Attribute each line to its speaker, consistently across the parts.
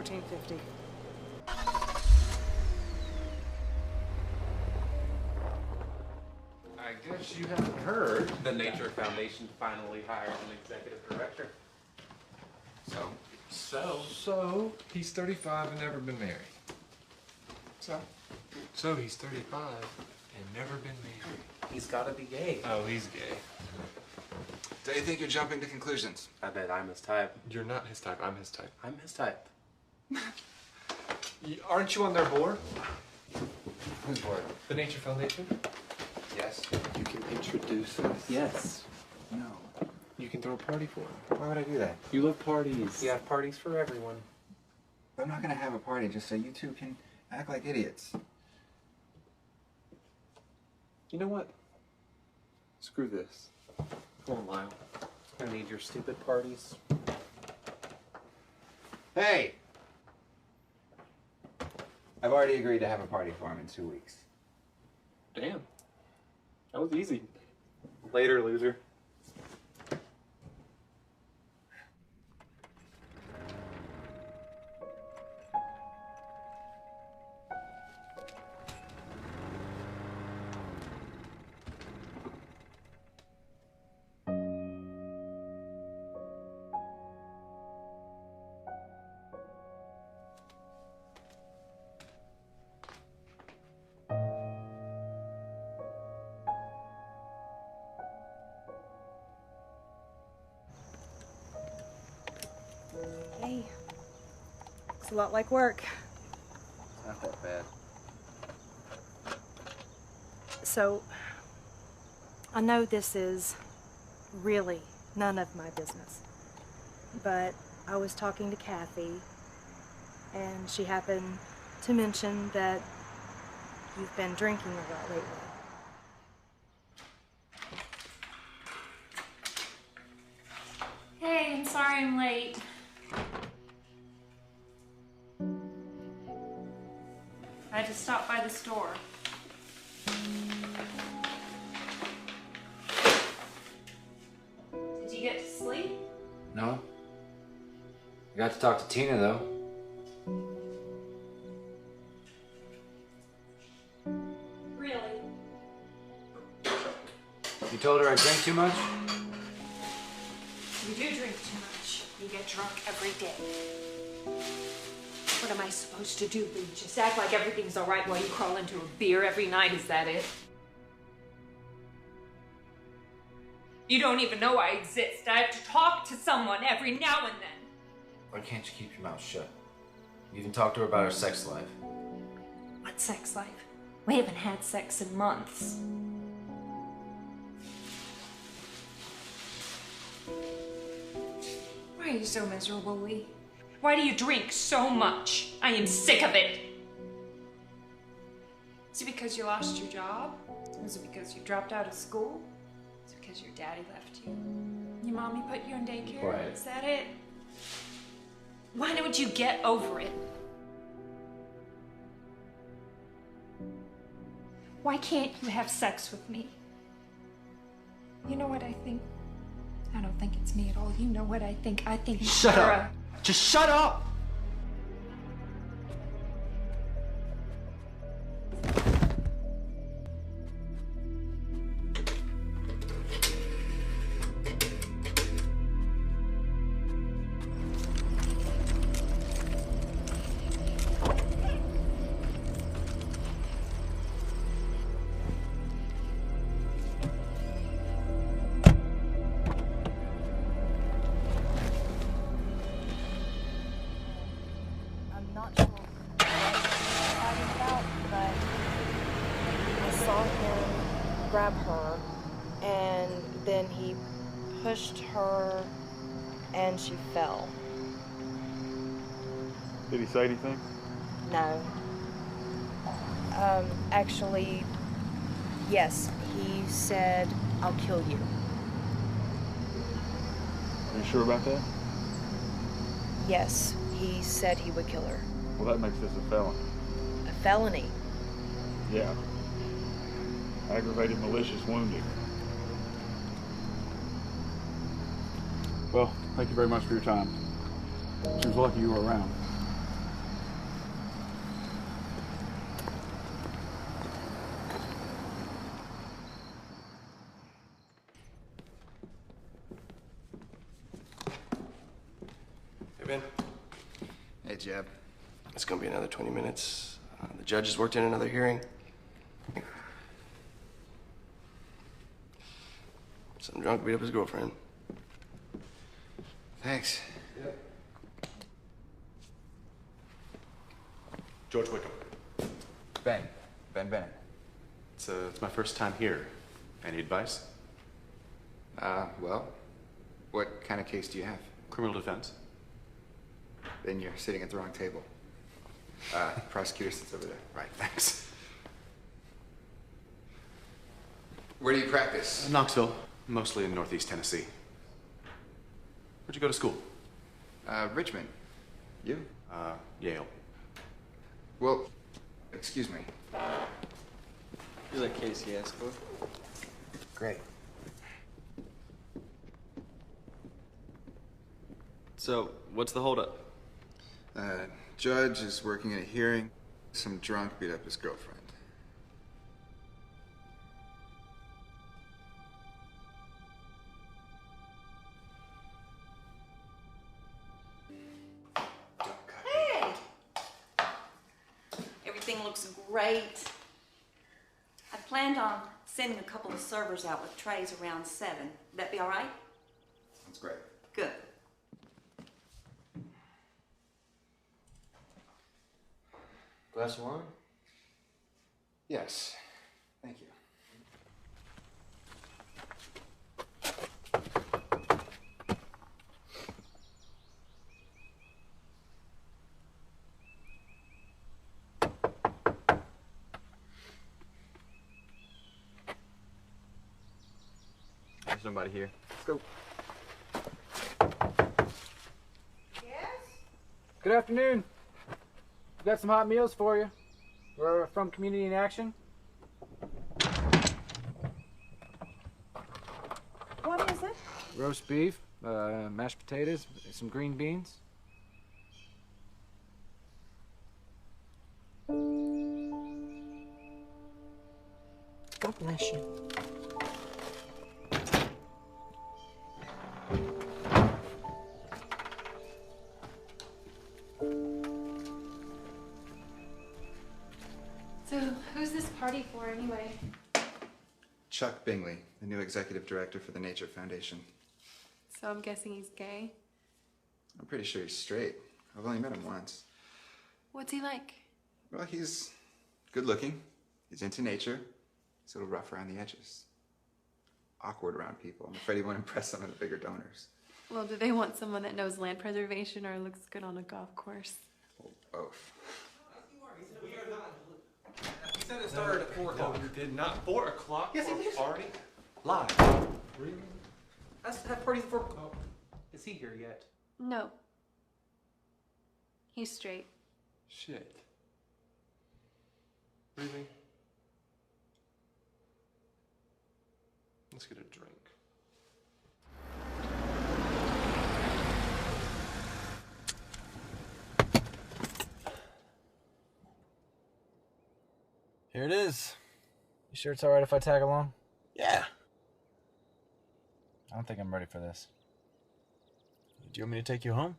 Speaker 1: $14.50.
Speaker 2: I guess you haven't heard. The Nature Foundation finally hired an executive director.
Speaker 3: So he's 35 and never been married. So he's 35 and never been married.
Speaker 2: He's gotta be gay.
Speaker 3: Oh, he's gay.
Speaker 4: Do you think you're jumping to conclusions?
Speaker 2: I bet I'm his type.
Speaker 3: You're not his type. I'm his type.
Speaker 2: I'm his type.
Speaker 3: Aren't you on their board?
Speaker 4: Whose board?
Speaker 3: The Nature Foundation?
Speaker 4: Yes.
Speaker 3: You can introduce us.
Speaker 2: Yes.
Speaker 4: No.
Speaker 3: You can throw a party for him.
Speaker 4: Why would I do that?
Speaker 3: You love parties.
Speaker 2: We have parties for everyone.
Speaker 4: I'm not gonna have a party just so you two can act like idiots.
Speaker 3: You know what? Screw this. Come on, Lyle.
Speaker 2: I need your stupid parties.
Speaker 4: Hey! I've already agreed to have a party for him in 2 weeks.
Speaker 3: Damn. That was easy. Later, loser.
Speaker 1: Hey, it's a lot like work.
Speaker 4: Not that bad.
Speaker 1: So, I know this is really none of my business, but I was talking to Kathy, and she happened to mention that you've been drinking a lot lately.
Speaker 5: Hey, I'm sorry I'm late. I had to stop by the store. Did you get to sleep?
Speaker 4: No? I got to talk to Tina, though.
Speaker 5: Really?
Speaker 4: You told her I drink too much?
Speaker 5: You do drink too much. You get drunk every day. What am I supposed to do? Just act like everything's all right while you crawl into a beer every night? Is that it? You don't even know I exist. I have to talk to someone every now and then.
Speaker 4: Why can't you keep your mouth shut? You even talked to her about her sex life.
Speaker 5: What sex life? We haven't had sex in months. Why are you so miserable, Lee? Why do you drink so much? I am sick of it. Is it because you lost your job? Is it because you dropped out of school? Is it because your daddy left you? Your mommy put you in daycare?
Speaker 4: Right.
Speaker 5: Is that it? Why don't you get over it? Why can't you have sex with me? You know what I think? I don't think it's me at all. You know what I think. I think
Speaker 4: Shut
Speaker 5: you're
Speaker 4: up! Just shut up!
Speaker 1: I'm not sure what he's talking about, but I saw him grab her, and then he pushed her, and she fell.
Speaker 6: Did he say anything?
Speaker 1: No. Actually, yes, he said, "I'll kill you."
Speaker 6: Are you sure about that?
Speaker 1: Yes, he said he would kill her.
Speaker 6: Well, that makes this a felony.
Speaker 1: A felony?
Speaker 6: Yeah. Aggravated malicious wounding. Well, thank you very much for your time. She was lucky you were around.
Speaker 7: Ben.
Speaker 8: Hey, Jeb. It's gonna be another 20 minutes. The judge has worked in another hearing. Some drunk beat up his girlfriend.
Speaker 7: Thanks.
Speaker 8: Yep.
Speaker 3: George Wickham.
Speaker 7: Ben Bennett.
Speaker 3: It's my first time here. Any advice?
Speaker 7: Well, what kind of case do you have?
Speaker 3: Criminal defense.
Speaker 7: Then you're sitting at the wrong table. Prosecutor sits over there.
Speaker 3: Right, thanks.
Speaker 7: Where do you practice?
Speaker 3: Knoxville, mostly in Northeast Tennessee. Where'd you go to school?
Speaker 7: Richmond. You?
Speaker 3: Yale.
Speaker 7: Well, excuse me.
Speaker 9: You're like Casey Escort.
Speaker 7: Great.
Speaker 9: So, what's the holdup?
Speaker 7: Judge is working in a hearing. Some drunk beat up his girlfriend.
Speaker 10: Hey! Everything looks great. I planned on sending a couple of servers out with trays around 7. Would that be all right?
Speaker 7: That's great.
Speaker 10: Good.
Speaker 8: Glass of wine?
Speaker 7: Yes. Thank you.
Speaker 9: There's nobody here.
Speaker 7: Let's go.
Speaker 11: Good afternoon. We've got some hot meals for you. We're from Community in Action.
Speaker 1: What is it?
Speaker 11: Roast beef, mashed potatoes, some green beans.
Speaker 1: God bless you.
Speaker 5: So, who's this party for anyway?
Speaker 7: Chuck Bingley, the new executive director for the Nature Foundation.
Speaker 12: So I'm guessing he's gay?
Speaker 7: I'm pretty sure he's straight. I've only met him once.
Speaker 12: What's he like?
Speaker 7: Well, he's good looking. He's into nature. He's a little rough around the edges. Awkward around people. I'm afraid he won't impress some of the bigger donors.
Speaker 12: Well, do they want someone that knows land preservation or looks good on a golf course?
Speaker 7: Well, both.
Speaker 2: He said it started at 4 o'clock.
Speaker 3: No, you did not. 4 o'clock?
Speaker 2: Yes, he did.
Speaker 3: Party? Live. Really?
Speaker 2: That party's 4 o'clock. Is he here yet?
Speaker 12: No. He's straight.
Speaker 3: Shit. Really? Let's get a drink.
Speaker 9: Here it is.
Speaker 11: You sure it's alright if I tag along?
Speaker 9: Yeah.
Speaker 11: I don't think I'm ready for this.
Speaker 9: Do you want me to take you home?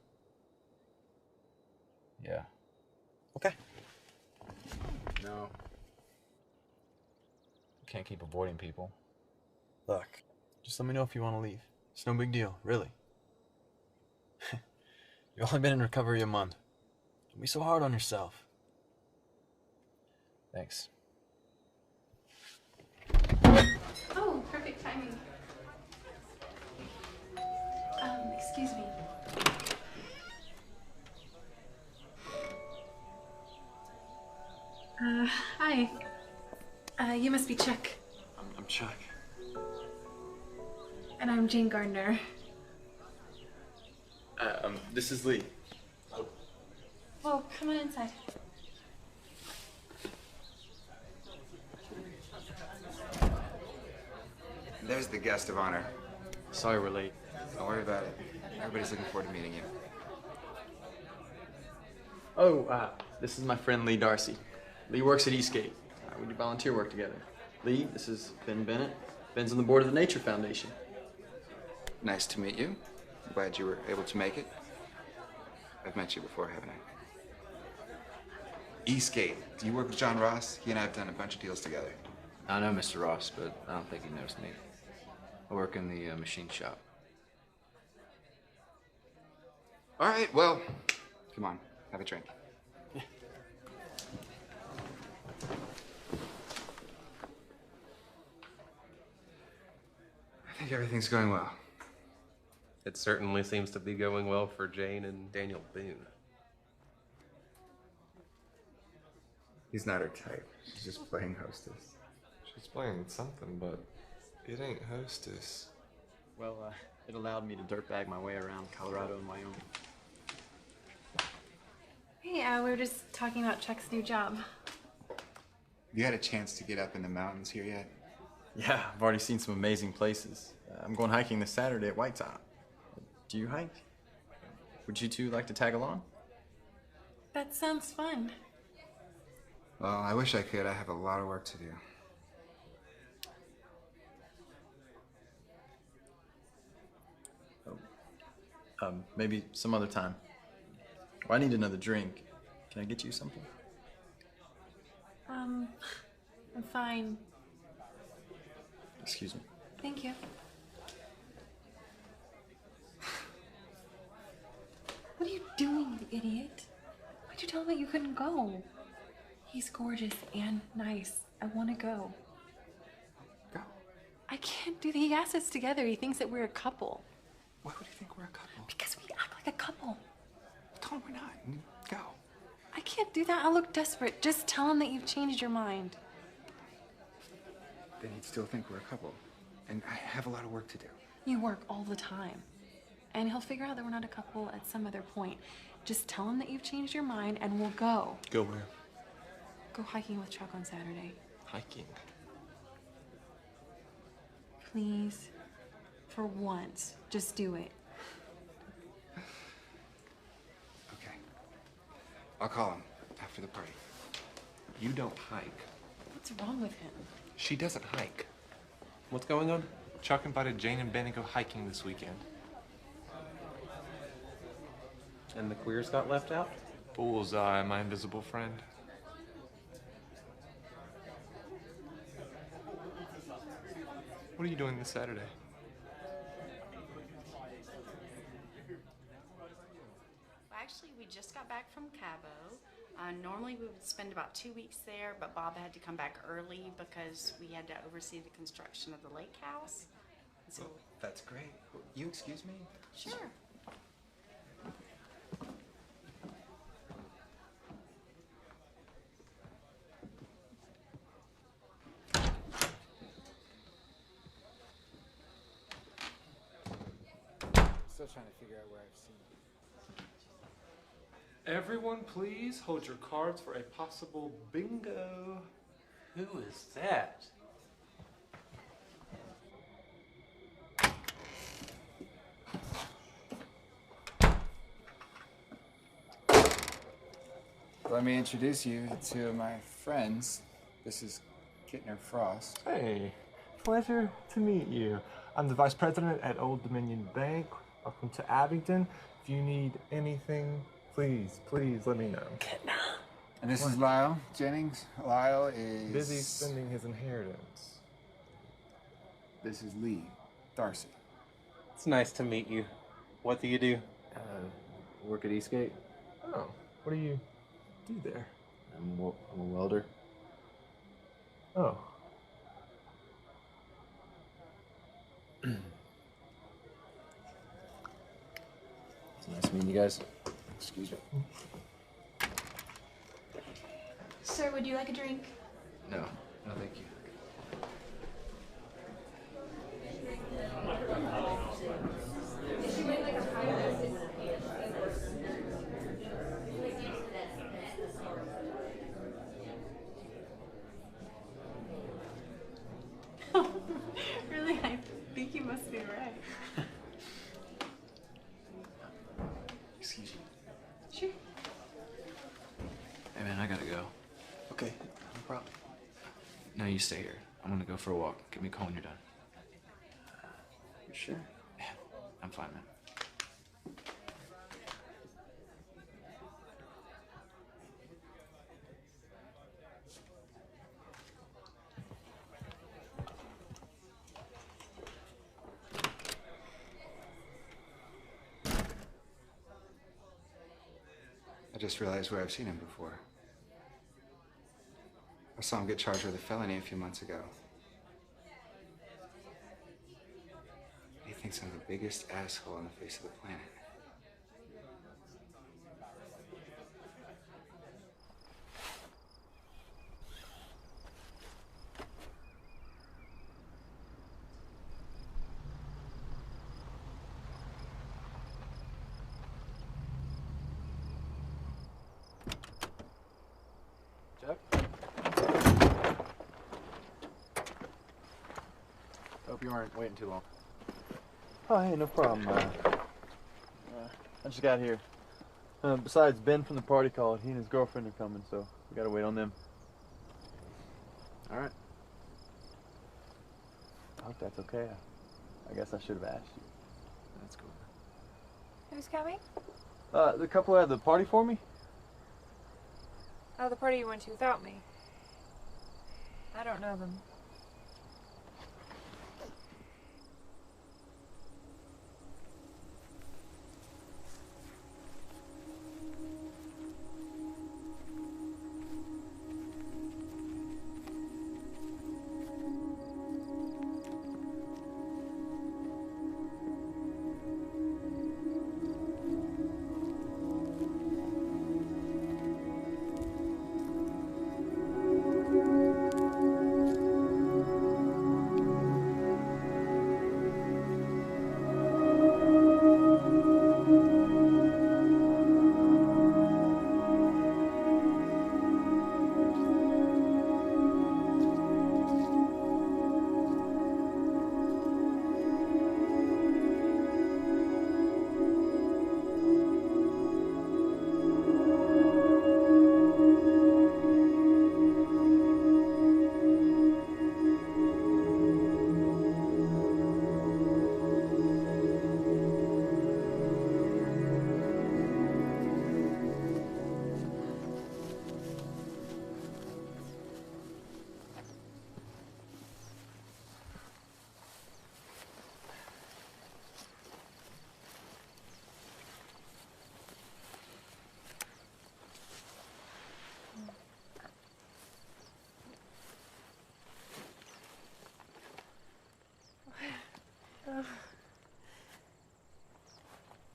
Speaker 11: Yeah.
Speaker 9: Okay.
Speaker 11: No. Can't keep avoiding people.
Speaker 9: Look, just let me know if you want to leave. It's no big deal, really. You've only been in recovery a month. Don't be so hard on yourself.
Speaker 11: Thanks.
Speaker 5: Oh, perfect timing. Excuse me. Hi. You must be Chuck.
Speaker 9: I'm Chuck.
Speaker 5: And I'm Jane Gardner.
Speaker 9: This is Lee.
Speaker 5: Well, come on inside.
Speaker 7: There's the guest of honor.
Speaker 9: Sorry we're late.
Speaker 7: Don't worry about it. Everybody's looking forward to meeting you.
Speaker 9: Oh, this is my friend Lee Darcy. Lee works at Eastgate. We do volunteer work together. Lee, this is Ben Bennett. Ben's on the board of the Nature Foundation.
Speaker 7: Nice to meet you. I'm glad you were able to make it. I've met you before, haven't I? Eastgate. Do you work with John Ross? He and I have done a bunch of deals together.
Speaker 4: I know Mr. Ross, but I don't think he knows me. I work in the machine shop.
Speaker 7: All right, well, come on, have a drink. I think everything's going well.
Speaker 2: It certainly seems to be going well for Jane and Daniel Boone.
Speaker 7: He's not her type. She's just playing hostess.
Speaker 3: She's playing something, but it ain't hostess.
Speaker 9: Well, it allowed me to dirtbag my way around Colorado and Wyoming.
Speaker 12: Hey, we were just talking about Chuck's new job.
Speaker 7: Have you had a chance to get up in the mountains here yet?
Speaker 9: Yeah, I've already seen some amazing places. I'm going hiking this Saturday at White Top. Do you hike? Would you two like to tag along?
Speaker 12: That sounds fun.
Speaker 7: Well, I wish I could. I have a lot of work to do.
Speaker 9: Maybe some other time. Well, I need another drink. Can I get you something?
Speaker 12: I'm fine.
Speaker 9: Excuse me.
Speaker 12: Thank you. What are you doing, you idiot? Why'd you tell him that you couldn't go? He's gorgeous and nice. I want to go.
Speaker 7: Go.
Speaker 12: I can't do that. He asked us together. He thinks that we're a couple.
Speaker 7: Why would you think we're a couple?
Speaker 12: Because we act like a couple.
Speaker 7: No, we're not. Go.
Speaker 12: I can't do that. I'll look desperate. Just tell him that you've changed your mind.
Speaker 7: Then he'd still think we're a couple. And I have a lot of work to do.
Speaker 12: You work all the time. And he'll figure out that we're not a couple at some other point. Just tell him that you've changed your mind and we'll go.
Speaker 3: Go where?
Speaker 12: Go hiking with Chuck on Saturday.
Speaker 3: Hiking.
Speaker 12: Please. For once. Just do it.
Speaker 7: Okay. I'll call him after the party.
Speaker 2: You don't hike.
Speaker 12: What's wrong with him?
Speaker 2: She doesn't hike. What's going on? Chuck invited Jane and Ben to go hiking this weekend. And the queers got left out?
Speaker 3: Bullseye, my invisible friend. What are you doing this Saturday?
Speaker 13: Well, actually, we just got back from Cabo. Normally we would spend about 2 weeks there, but Bob had to come back early because we had to oversee the construction of the lake house. So,
Speaker 7: That's great. You excuse me?
Speaker 13: sure.
Speaker 11: Still trying to figure out where I've seen it.
Speaker 2: Everyone, please hold your cards for a possible bingo.
Speaker 14: Who is that?
Speaker 3: Let me introduce you to my friends. This is Kittner Frost.
Speaker 15: Hey, pleasure to meet you. I'm the vice president at Old Dominion Bank. Welcome to Abington. If you need anything, please let me know.
Speaker 3: And this is Lyle Jennings. Lyle is...
Speaker 15: Busy spending his inheritance.
Speaker 3: This is Lee Darcy.
Speaker 14: It's nice to meet you. What do you do?
Speaker 9: Work at Eastgate.
Speaker 15: Oh, what do you do there?
Speaker 9: I'm a welder.
Speaker 15: Oh.
Speaker 9: It's nice meeting you guys. Excuse me.
Speaker 5: Sir, would you like a drink?
Speaker 4: No, no thank you.
Speaker 12: Really? I think you must be right.
Speaker 4: Excuse you.
Speaker 12: Sure.
Speaker 4: Hey man, I gotta go.
Speaker 9: Okay, no problem.
Speaker 4: No, you stay here. I'm gonna go for a walk. Give me a call when you're done.
Speaker 9: You sure?
Speaker 4: Yeah, I'm fine, man.
Speaker 7: just realized where I've seen him before. I saw him get charged with a felony a few months ago. He thinks I'm the biggest asshole on the face of the planet.
Speaker 9: Jeff? Hope you weren't waiting too long. Oh, hey, no problem. I just got here. Besides, Ben from the party called. He and his girlfriend are coming, so we gotta wait on them. All right. I hope that's okay. I guess I should have asked you. That's cool.
Speaker 12: Who's coming?
Speaker 9: The couple had the party for me?
Speaker 12: Oh, the party you went to without me. I don't know them.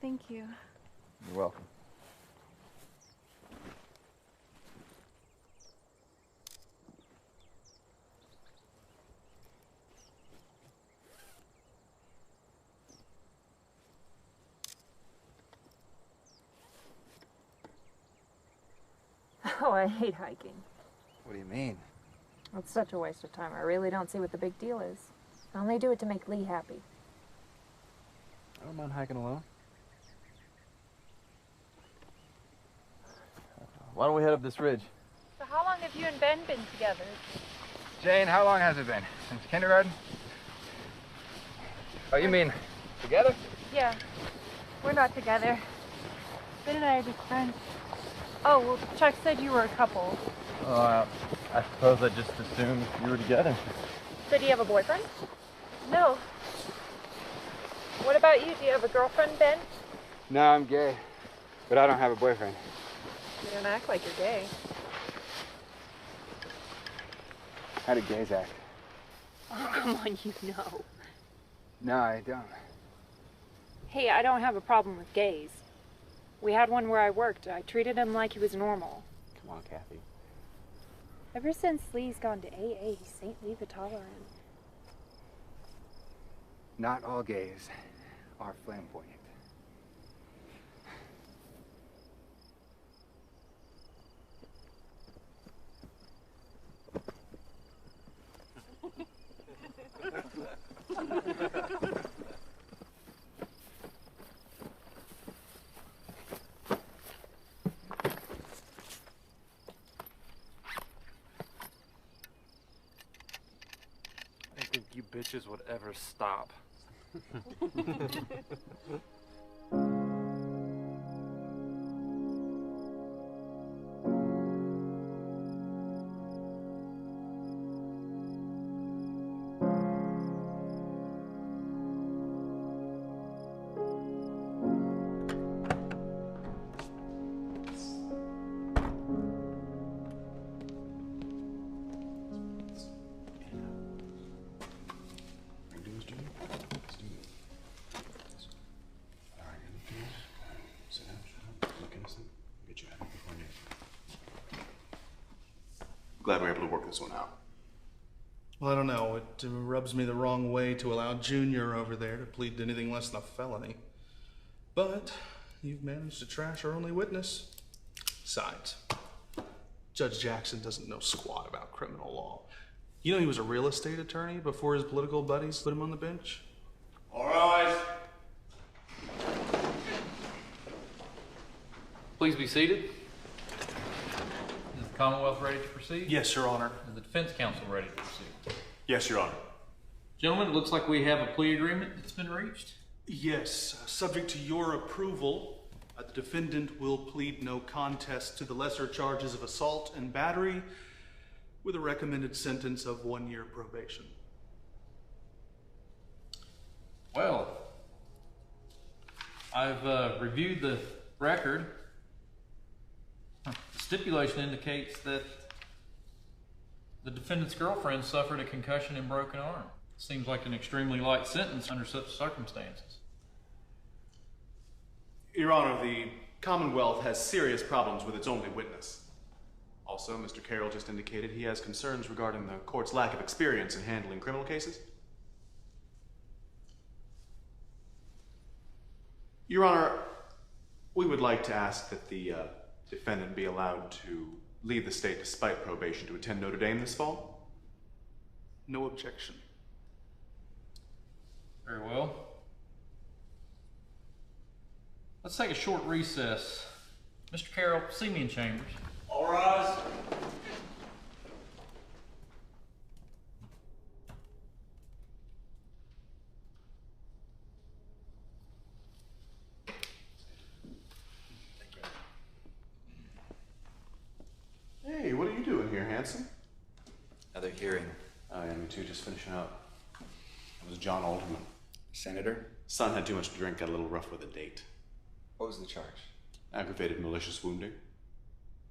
Speaker 1: Thank you.
Speaker 9: You're welcome.
Speaker 1: Oh, I hate hiking.
Speaker 7: What do you mean?
Speaker 1: It's such a waste of time. I really don't see what the big deal is. I only do it to make Lee happy.
Speaker 9: I don't mind hiking alone. Why don't we head up this ridge?
Speaker 12: So how long have you and Ben been together?
Speaker 3: Jane, how long has it been? Since kindergarten? Oh, you mean together?
Speaker 12: Yeah, we're not together. Ben and I are just friends. Oh, well, Chuck said you were a couple.
Speaker 9: I suppose I just assumed you were together.
Speaker 12: So do you have a boyfriend? No. What about you? Do you have a girlfriend, Ben?
Speaker 3: No, I'm gay, but I don't have a boyfriend.
Speaker 12: You don't act like you're gay.
Speaker 3: How do gays act?
Speaker 12: Oh, come on, you know.
Speaker 3: No, I don't.
Speaker 12: Hey, I don't have a problem with gays. We had one where I worked. I treated him like he was normal.
Speaker 9: Come on, Kathy.
Speaker 12: Ever since Lee's gone to AA, he's St. Lee the Tolerant.
Speaker 3: Not all gays are flamboyant.
Speaker 14: I think you bitches would ever stop.
Speaker 16: glad we're able to work this one out.
Speaker 17: Well, I don't know. It rubs me the wrong way to allow Junior over there to plead to anything less than a felony. But you've managed to trash our only witness. Besides, Judge Jackson doesn't know squat about criminal law. You know he was a real estate attorney before his political buddies put him on the bench?
Speaker 16: All rise.
Speaker 18: Please be seated. Is the Commonwealth ready to proceed?
Speaker 17: Yes, Your Honor.
Speaker 18: Is the defense counsel ready to proceed?
Speaker 16: Yes, Your Honor.
Speaker 18: Gentlemen, it looks like we have a plea agreement that's been reached.
Speaker 17: Yes, subject to your approval, the defendant will plead no contest to the lesser charges of assault and battery with a recommended sentence of 1 year probation.
Speaker 18: Well, I've reviewed the record. The stipulation indicates that the defendant's girlfriend suffered a concussion and broken arm. Seems like an extremely light sentence under such circumstances.
Speaker 16: Your Honor, the Commonwealth has serious problems with its only witness. Also, Mr. Carroll just indicated he has concerns regarding the court's lack of experience in handling criminal cases. Your Honor, we would like to ask that the defendant be allowed to leave the state despite probation to attend Notre Dame this fall.
Speaker 17: No objection.
Speaker 18: Very well. Let's take a short recess. Mr. Carroll, see me in chambers.
Speaker 16: All rise. Hey, what are you doing here, Hanson?
Speaker 7: Another hearing.
Speaker 16: Oh, yeah, me too, just finishing up. It was John Alderman.
Speaker 7: Senator?
Speaker 16: Son had too much to drink, got a little rough with a date.
Speaker 7: What was the charge?
Speaker 16: Aggravated malicious wounding.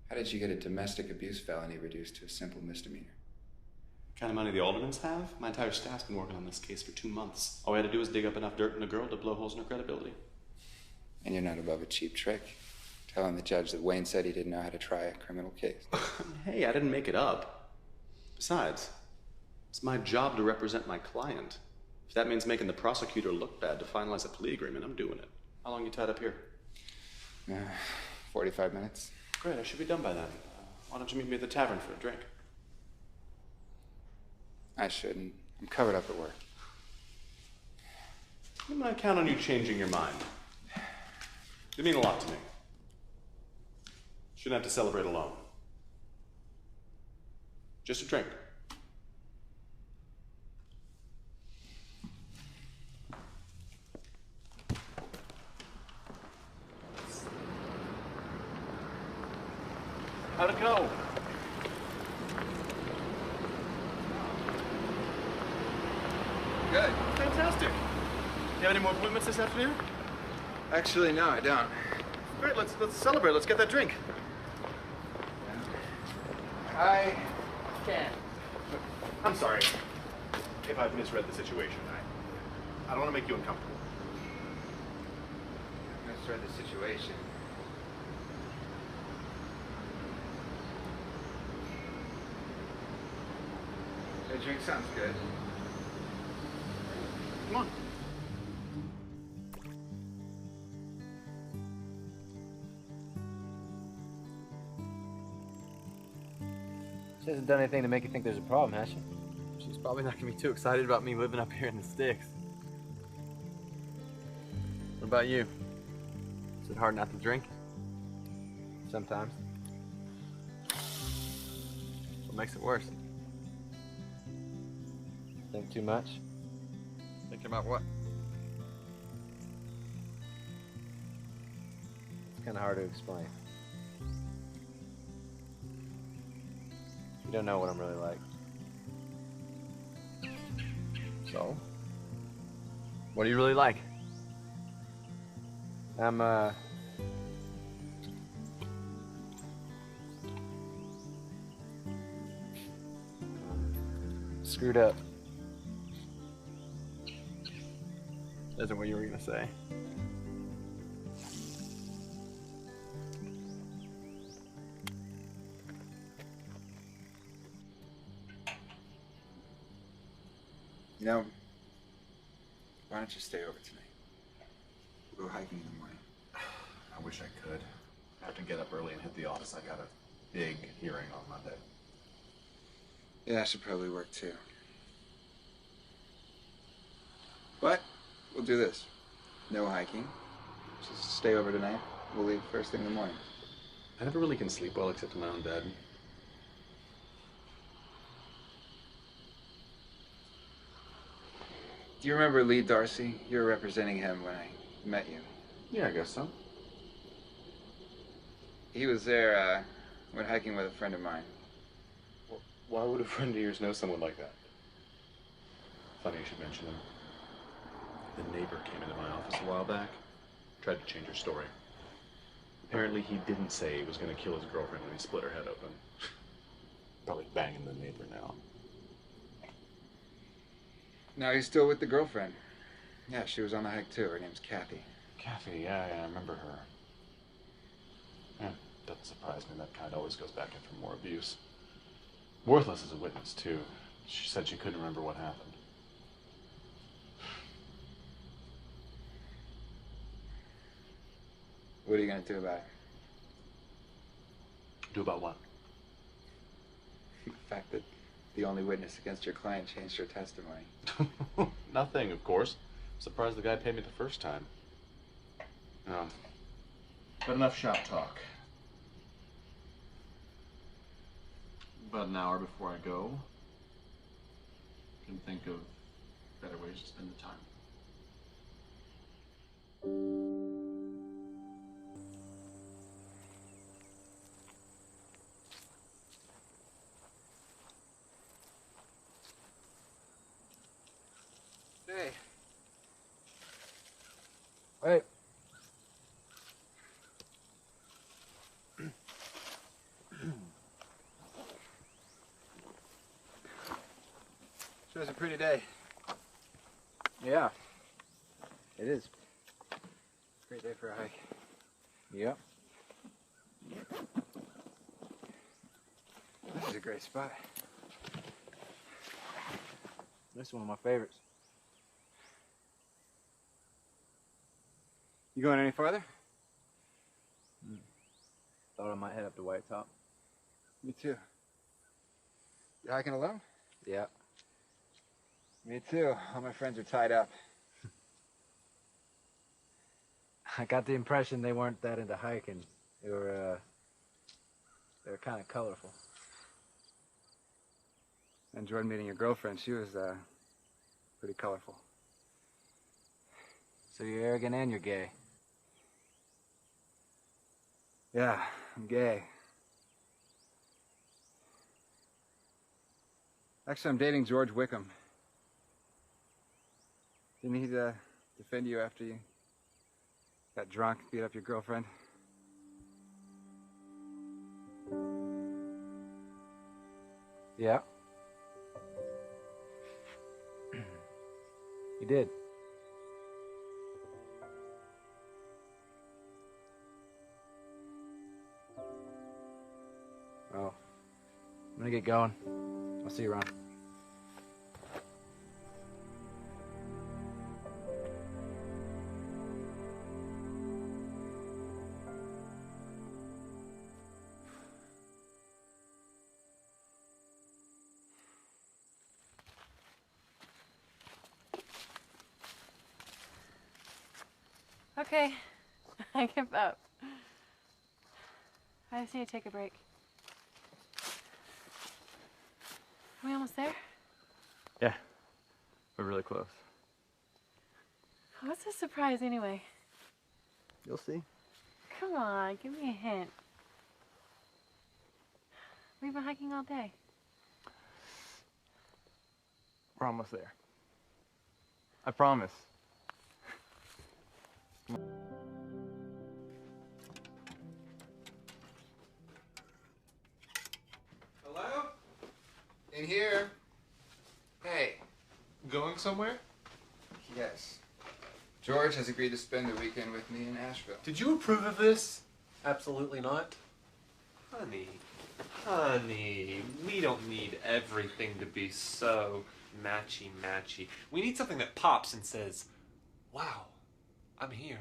Speaker 7: How did you get a domestic abuse felony reduced to a simple misdemeanor?
Speaker 16: What kind of money the aldermans have? My entire staff's been working on this case for 2 months. All we had to do was dig up enough dirt in a girl to blow holes in her credibility.
Speaker 7: And you're not above a cheap trick. Telling the judge that Wayne said he didn't know how to try a criminal case.
Speaker 16: Hey, I didn't make it up. Besides, it's my job to represent my client. If that means making the prosecutor look bad to finalize a plea agreement, I'm doing it. How long you tied up here?
Speaker 7: 45 minutes.
Speaker 16: Great, I should be done by then. Why don't you meet me at the tavern for a drink?
Speaker 7: I shouldn't. I'm covered up at work.
Speaker 16: When can I count on you changing your mind? You mean a lot to me. Shouldn't have to celebrate alone. Just a drink.
Speaker 18: How'd it go?
Speaker 7: Good.
Speaker 16: Fantastic. You have any more appointments this afternoon?
Speaker 7: Actually, no, I don't.
Speaker 16: Great, let's celebrate. Let's get that drink.
Speaker 7: I can.
Speaker 16: I'm sorry if I've misread the situation. I don't want to make you uncomfortable.
Speaker 7: I misread the situation. The drink sounds good.
Speaker 16: Come on.
Speaker 9: She hasn't done anything to make you think there's a problem, has she? She's probably not gonna be too excited about me living up here in the sticks. What about you? Is it hard not to drink? Sometimes. What makes it worse? Think too much? Thinking about what? It's kind of hard to explain. You don't know what I'm really like. So? What do you really like? I'm, screwed up. Isn't what you were gonna say.
Speaker 7: No. Why don't you stay over tonight? We'll go hiking in the morning.
Speaker 16: I wish I could. I have to get up early and hit the office. I got a big hearing on Monday.
Speaker 7: Yeah, I should probably work too. But we'll do this. No hiking. Just stay over tonight. We'll leave first thing in the morning.
Speaker 16: I never really can sleep well except in my own bed.
Speaker 7: Do you remember Lee Darcy? You were representing him when I met you.
Speaker 16: Yeah, I guess so.
Speaker 7: He was there, went hiking with a friend of mine.
Speaker 16: Why would a friend of yours know someone like that? Funny you should mention him. The neighbor came into my office a while back, tried to change her story. Apparently he didn't say he was going to kill his girlfriend when he split her head open. Probably banging the neighbor now.
Speaker 7: No, he's still with the girlfriend. Yeah, she was on the hike too. Her name's Kathy.
Speaker 16: Kathy, yeah, I remember her. Yeah, doesn't surprise me. That kind always goes back in for more abuse. Worthless as a witness, too. She said she couldn't remember what happened.
Speaker 7: What are you gonna do about it?
Speaker 16: Do about what?
Speaker 7: The fact that the only witness against your client changed her testimony.
Speaker 16: Nothing, of course. I'm surprised the guy paid me the first time. But enough shop talk. About an hour before I go, I can think of better ways to spend the time.
Speaker 7: Hey.
Speaker 11: Wait.
Speaker 7: Sure was a pretty day.
Speaker 11: Yeah. It is.
Speaker 7: Great day for a hike.
Speaker 11: Yep.
Speaker 7: This is a great spot.
Speaker 11: This is one of my favorites.
Speaker 7: You going any farther?
Speaker 11: Thought I might head up to White Top.
Speaker 7: Me too. You hiking alone?
Speaker 11: Yeah.
Speaker 7: Me too. All my friends are tied up.
Speaker 11: I got the impression they weren't that into hiking. They were kind of colorful.
Speaker 7: I enjoyed meeting your girlfriend. She was, pretty colorful.
Speaker 11: So you're arrogant and you're gay.
Speaker 7: Yeah, I'm gay. Actually, I'm dating George Wickham. Didn't he, defend you after you got drunk, beat up your girlfriend?
Speaker 11: Yeah. He did. Oh. I'm gonna get going. I'll see you around.
Speaker 12: Okay, I give up. I just need to take a break. Are we almost there?
Speaker 9: Yeah, we're really close.
Speaker 12: What's the surprise anyway?
Speaker 9: You'll see.
Speaker 12: Come on, give me a hint. We've been hiking all day.
Speaker 9: We're almost there. I promise.
Speaker 7: Hello? In here. Hey.
Speaker 2: Going somewhere?
Speaker 7: Yes. George has agreed to spend the weekend with me in Asheville.
Speaker 2: Did you approve of this?
Speaker 19: Absolutely not.
Speaker 2: Honey, we don't need everything to be so matchy matchy. We need something that pops and says, wow, I'm here.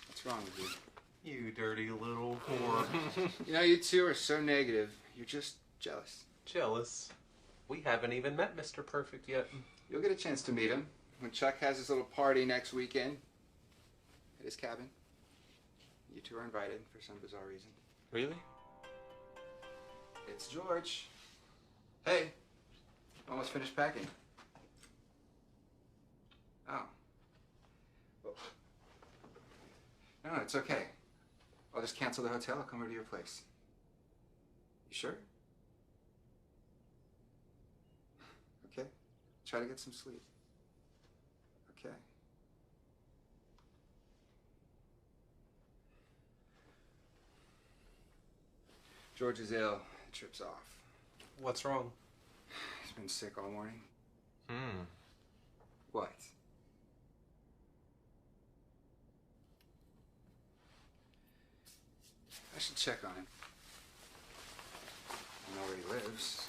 Speaker 7: What's wrong with you?
Speaker 2: You dirty little whore.
Speaker 7: You know, you two are so negative. You're just jealous.
Speaker 2: Jealous? We haven't even met Mr. Perfect yet.
Speaker 7: You'll get a chance to meet him when Chuck has his little party next weekend at his cabin. You two are invited for some bizarre reason.
Speaker 2: Really?
Speaker 7: It's George. Hey, almost finished packing. Oh. Well, no, it's okay. I'll just cancel the hotel. I'll come over to your place. You sure? Okay. Try to get some sleep. Okay. George is ill. Trip's off.
Speaker 2: What's wrong?
Speaker 7: He's been sick all morning.
Speaker 2: Hmm.
Speaker 7: What? I should check on him. I know where he lives.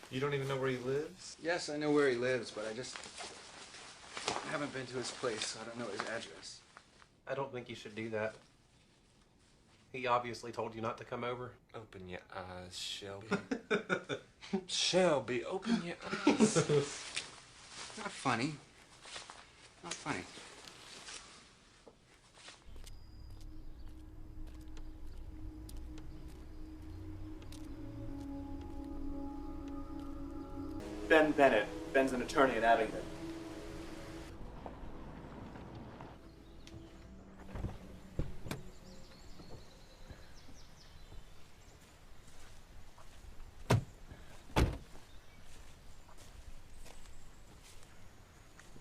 Speaker 2: You don't even know where he lives?
Speaker 7: Yes, I know where he lives, but I haven't been to his place, so I don't know his address.
Speaker 14: I don't think you should do that. He obviously told you not to come over.
Speaker 2: Open your eyes, Shelby. Shelby, open your eyes.
Speaker 7: Not funny. Not funny.
Speaker 9: Ben Bennett. Ben's an attorney in Abingdon.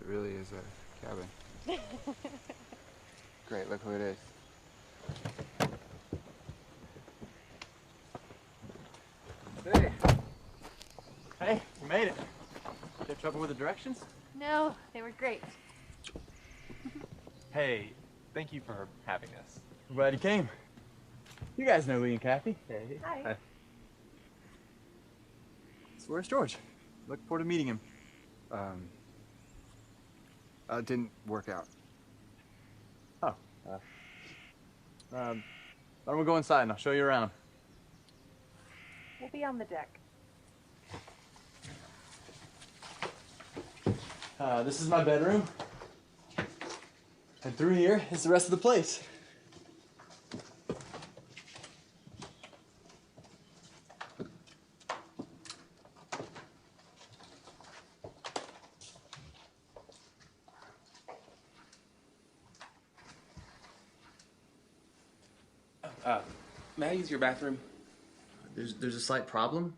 Speaker 7: It really is a cabin. Great, look who it is.
Speaker 9: Hey. Hey, you made it. You have trouble with the directions?
Speaker 12: No, they were great.
Speaker 15: Hey, thank you for having us.
Speaker 9: I'm glad you came. You guys know Lee and Kathy. Hey.
Speaker 12: Hi.
Speaker 9: So where's George? Looking forward to meeting him.
Speaker 7: It didn't work out.
Speaker 9: Oh. Why don't we go inside and I'll show you around.
Speaker 12: We'll be on the deck.
Speaker 9: This is my bedroom. And through here is the rest of the place.
Speaker 8: May I use your bathroom?
Speaker 9: There's a slight problem.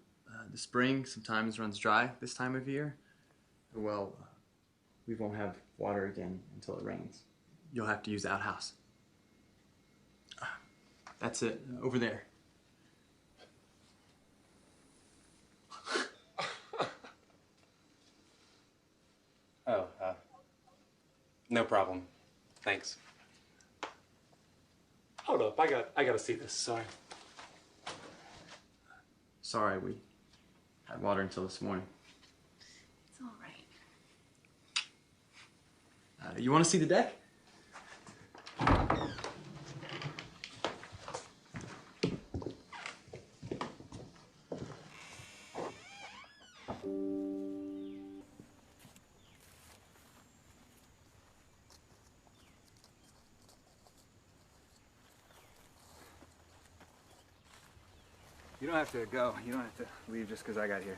Speaker 9: The spring sometimes runs dry this time of year. Well, we won't have water again until it rains. You'll have to use the outhouse. That's it, over there.
Speaker 8: Oh, no problem. Thanks.
Speaker 2: Hold up, I gotta see this, sorry.
Speaker 9: Sorry, we had water until this morning.
Speaker 12: It's all right.
Speaker 9: You want to see the deck?
Speaker 7: You don't have to go. You don't have to leave just because I got here.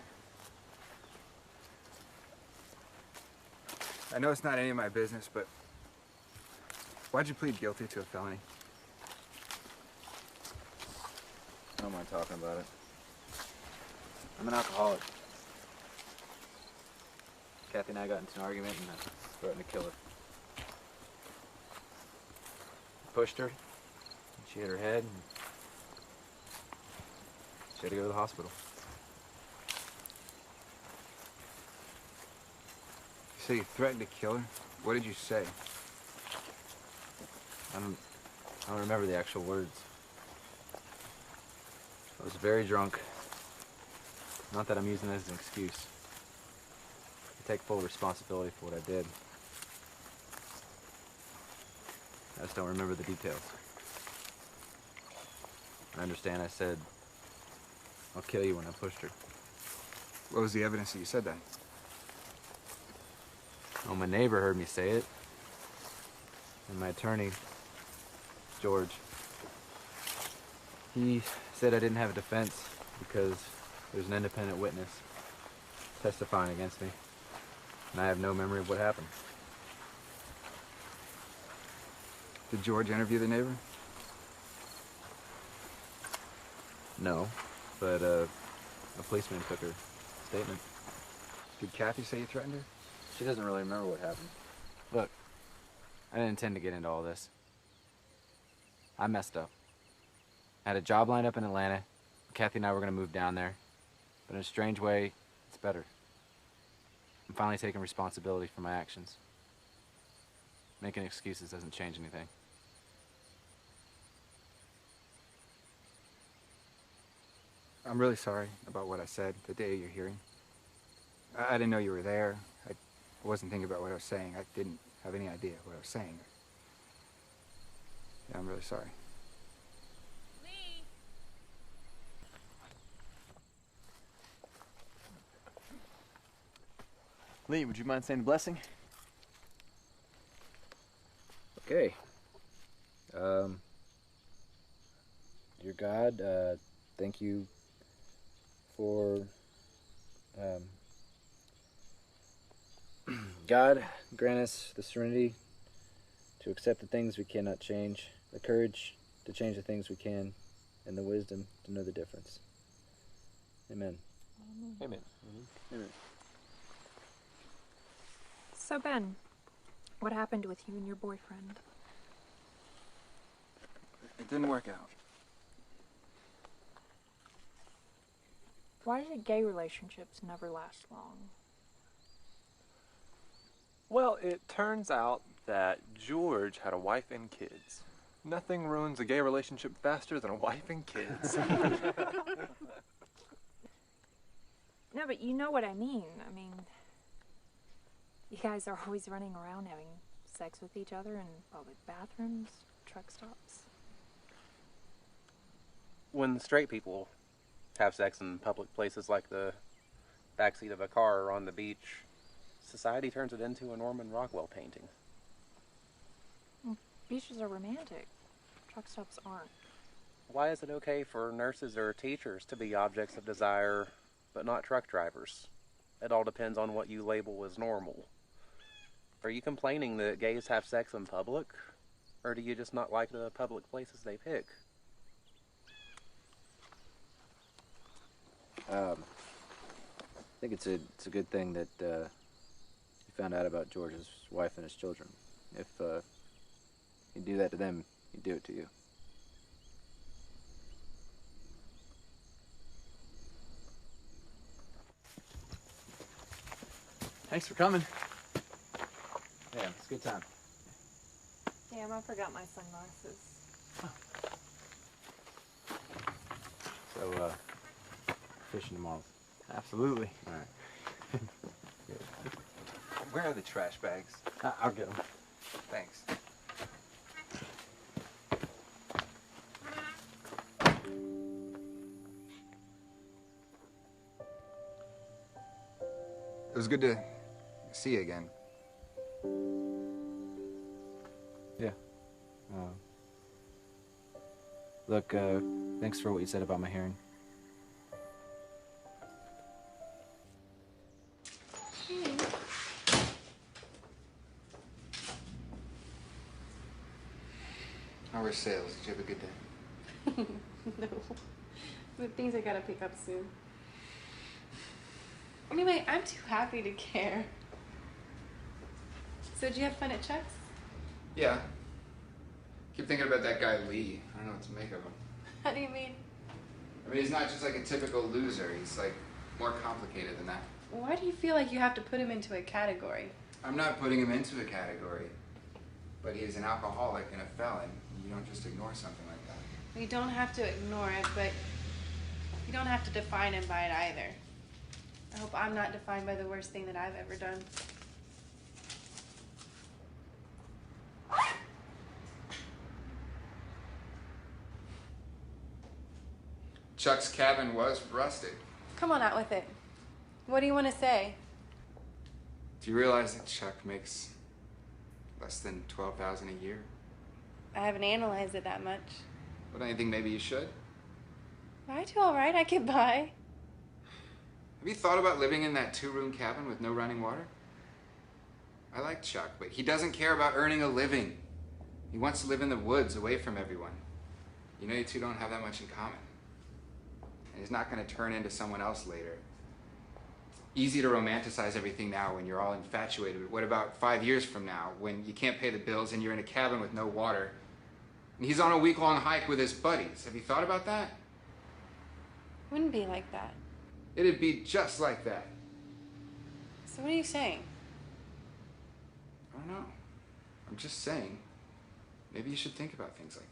Speaker 7: I know it's not any of my business, but why'd you plead guilty to a felony?
Speaker 9: I don't mind talking about it. I'm an alcoholic. Kathy and I got into an argument and I threatened to kill her. I pushed her, and she hit her head, and she had to go to the hospital.
Speaker 7: You So you threatened to kill her? What did you say?
Speaker 11: I don't remember the actual words. I was very drunk. Not that I'm using this as an excuse. I take full responsibility for what I did. I just don't remember the details. I understand I said, I'll kill you when I pushed her.
Speaker 7: What was the evidence that you said that?
Speaker 11: Well, my neighbor heard me say it. And my attorney, George, he said I didn't have a defense because there's an independent witness testifying against me. And I have no memory of what happened.
Speaker 7: Did George interview the neighbor?
Speaker 11: No, but a policeman took her statement.
Speaker 7: Did Kathy say you threatened her?
Speaker 11: She doesn't really remember what happened. Look, I didn't intend to get into all this. I messed up. I had a job lined up in Atlanta. Kathy and I were going to move down there. But in a strange way, it's better. I'm finally taking responsibility for my actions. Making excuses doesn't change anything.
Speaker 7: I'm really sorry about what I said the day of your hearing. I didn't know you were there. I wasn't thinking about what I was saying. I didn't have any idea what I was saying. Yeah, I'm really sorry.
Speaker 9: Lee, would you mind saying a blessing?
Speaker 11: Okay. Dear God, thank you for God, grant us the serenity to accept the things we cannot change, the courage to change the things we can, and the wisdom to know the difference. Amen.
Speaker 2: Amen.
Speaker 9: Amen.
Speaker 5: So, Ben, what happened with you and your boyfriend?
Speaker 7: It didn't work out.
Speaker 5: Why did gay relationships never last long?
Speaker 2: Well, it turns out that George had a wife and kids. Nothing ruins a gay relationship faster than a wife and kids.
Speaker 5: No, but you know what I mean. I mean, you guys are always running around having sex with each other in public bathrooms, truck stops.
Speaker 14: When straight people have sex in public places like the backseat of a car or on the beach, society turns it into a Norman Rockwell painting.
Speaker 5: Well, beaches are romantic. Truck stops aren't.
Speaker 14: Why is it okay for nurses or teachers to be objects of desire, but not truck drivers? It all depends on what you label as normal. Are you complaining that gays have sex in public? Or do you just not like the public places they pick?
Speaker 11: I think it's a good thing that you found out about George's wife and his children. If you do that to them, you do it to you.
Speaker 9: Thanks for coming.
Speaker 11: Yeah, it's a good time.
Speaker 12: Damn, I forgot my sunglasses.
Speaker 11: So, fishing tomorrow.
Speaker 9: Absolutely.
Speaker 11: All right.
Speaker 7: Where are the trash bags?
Speaker 11: I'll get them.
Speaker 7: Thanks. It was good to see you again.
Speaker 11: Yeah. Look, thanks for what you said about my hearing.
Speaker 7: How were sales? Did you have a good day?
Speaker 12: No. The things I gotta pick up soon. Anyway, I'm too happy to care. So did you have fun at Chuck's?
Speaker 7: Yeah. Keep thinking about that guy Lee. I don't know what to make of him.
Speaker 12: How do you mean?
Speaker 7: I mean, he's not just like a typical loser. He's like more complicated than that.
Speaker 12: Why do you feel like you have to put him into a category?
Speaker 7: I'm not putting him into a category, but he is an alcoholic and a felon. You don't just ignore something like that.
Speaker 12: You don't have to ignore it, but you don't have to define him by it either. I hope I'm not defined by the worst thing that I've ever done.
Speaker 7: Chuck's cabin was rusted.
Speaker 12: Come on out with it. What do you want to say?
Speaker 7: Do you realize that Chuck makes less than $12,000 a year?
Speaker 12: I haven't analyzed it that much.
Speaker 7: Well, don't you think maybe you should?
Speaker 12: I do all right. I get by.
Speaker 7: Have you thought about living in that 2-room cabin with no running water? I like Chuck, but he doesn't care about earning a living. He wants to live in the woods away from everyone. You know, you two don't have that much in common. And he's not going to turn into someone else later. Easy to romanticize everything now when you're all infatuated, but what about 5 years from now when you can't pay the bills and you're in a cabin with no water and he's on a week-long hike with his buddies? Have you thought about that?
Speaker 12: It wouldn't be like that.
Speaker 7: It'd be just like that.
Speaker 12: So what are you saying?
Speaker 7: I don't know. I'm just saying, maybe you should think about things like that.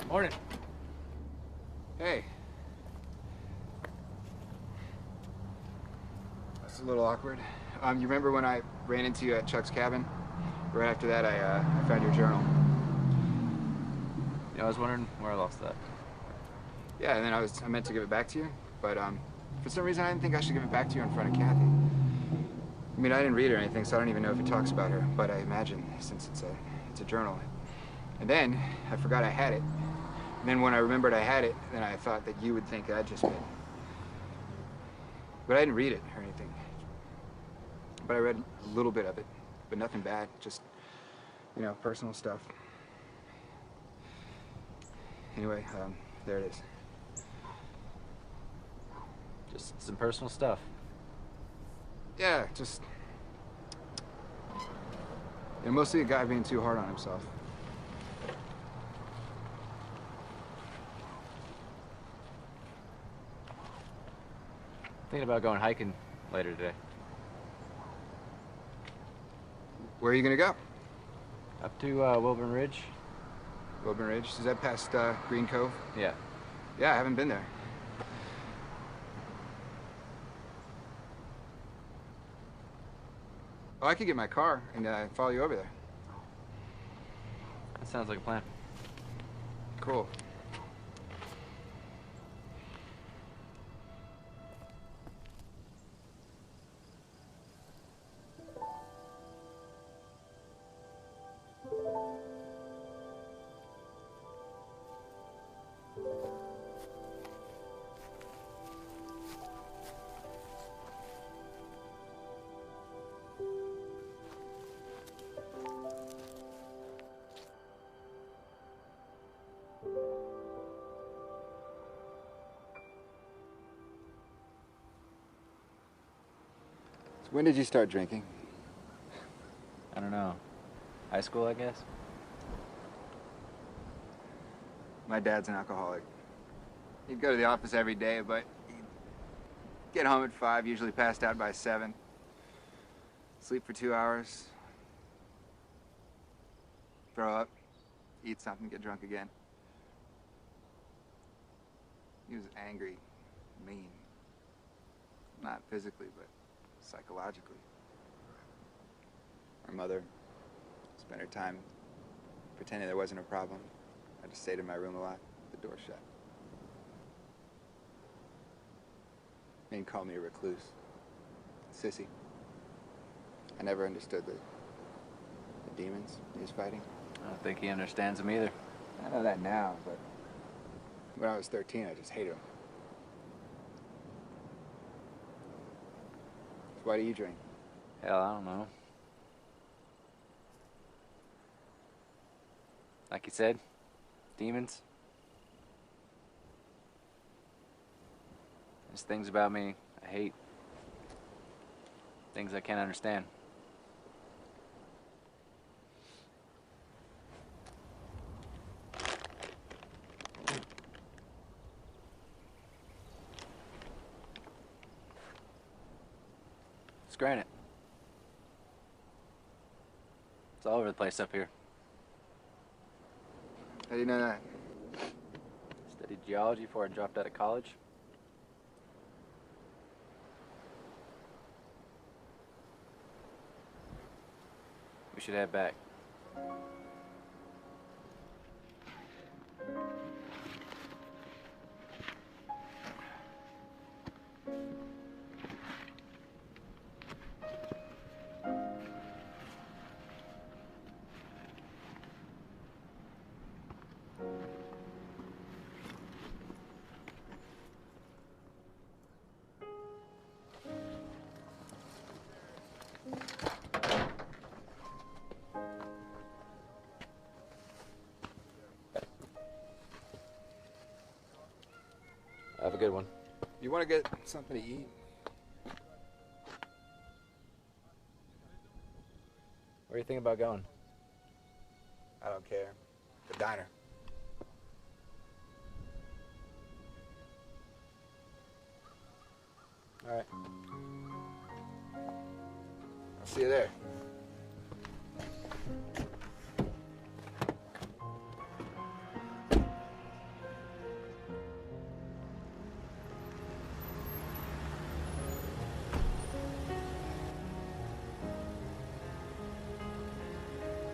Speaker 11: Morning.
Speaker 7: Hey. That's a little awkward. You remember when I ran into you at Chuck's cabin? Right after that, I found your journal.
Speaker 11: Yeah, I was wondering where I lost that.
Speaker 7: Yeah, and then I meant to give it back to you, but for some reason I didn't think I should give it back to you in front of Kathy. I mean, I didn't read it or anything, so I don't even know if it talks about her, but I imagine, since it's a journal. And then I forgot I had it. And then when I remembered I had it, then I thought that you would think I'd just been. But I didn't read it or anything. But I read a little bit of it, but nothing bad, just, you know, personal stuff. Anyway, there it is.
Speaker 11: Just some personal stuff.
Speaker 7: Yeah, just, you know, mostly a guy being too hard on himself.
Speaker 11: Thinking about going hiking later today.
Speaker 7: Where are you gonna go?
Speaker 11: Up to Wilburn Ridge.
Speaker 7: Wilburn Ridge? Is that past Green Cove?
Speaker 11: Yeah.
Speaker 7: Yeah, I haven't been there. Oh, I could get my car and follow you over there.
Speaker 11: That sounds like a plan.
Speaker 7: Cool. When did you start drinking?
Speaker 11: I don't know. High school, I guess?
Speaker 7: My dad's an alcoholic. He'd go to the office every day, but he'd get home at 5, usually passed out by 7. Sleep for 2 hours. Throw up, eat something, get drunk again. He was angry, mean. Not physically, but psychologically. Our mother was Spent her time pretending there wasn't a problem. I just stayed in my room a lot, the door shut. Maine called me a recluse. Sissy. I never understood the demons he was fighting.
Speaker 11: I don't think he understands them either.
Speaker 7: I know that now, but when I was 13, I just hated him. So why do you drink?
Speaker 11: Hell, I don't know. Like you said, demons. There's things about me I hate. Things I can't understand. It's granite. It's all over the place up here.
Speaker 7: How do you know that?
Speaker 11: Studied geology before I dropped out of college. We should head back. Have a good one.
Speaker 7: You want to get something to eat?
Speaker 11: Where do you think about going?
Speaker 7: I don't care. The diner.
Speaker 11: All right.
Speaker 7: I'll see you there.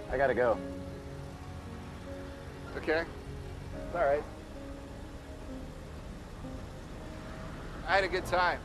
Speaker 11: I gotta go.
Speaker 7: Okay.
Speaker 11: It's all right.
Speaker 7: I had a good time.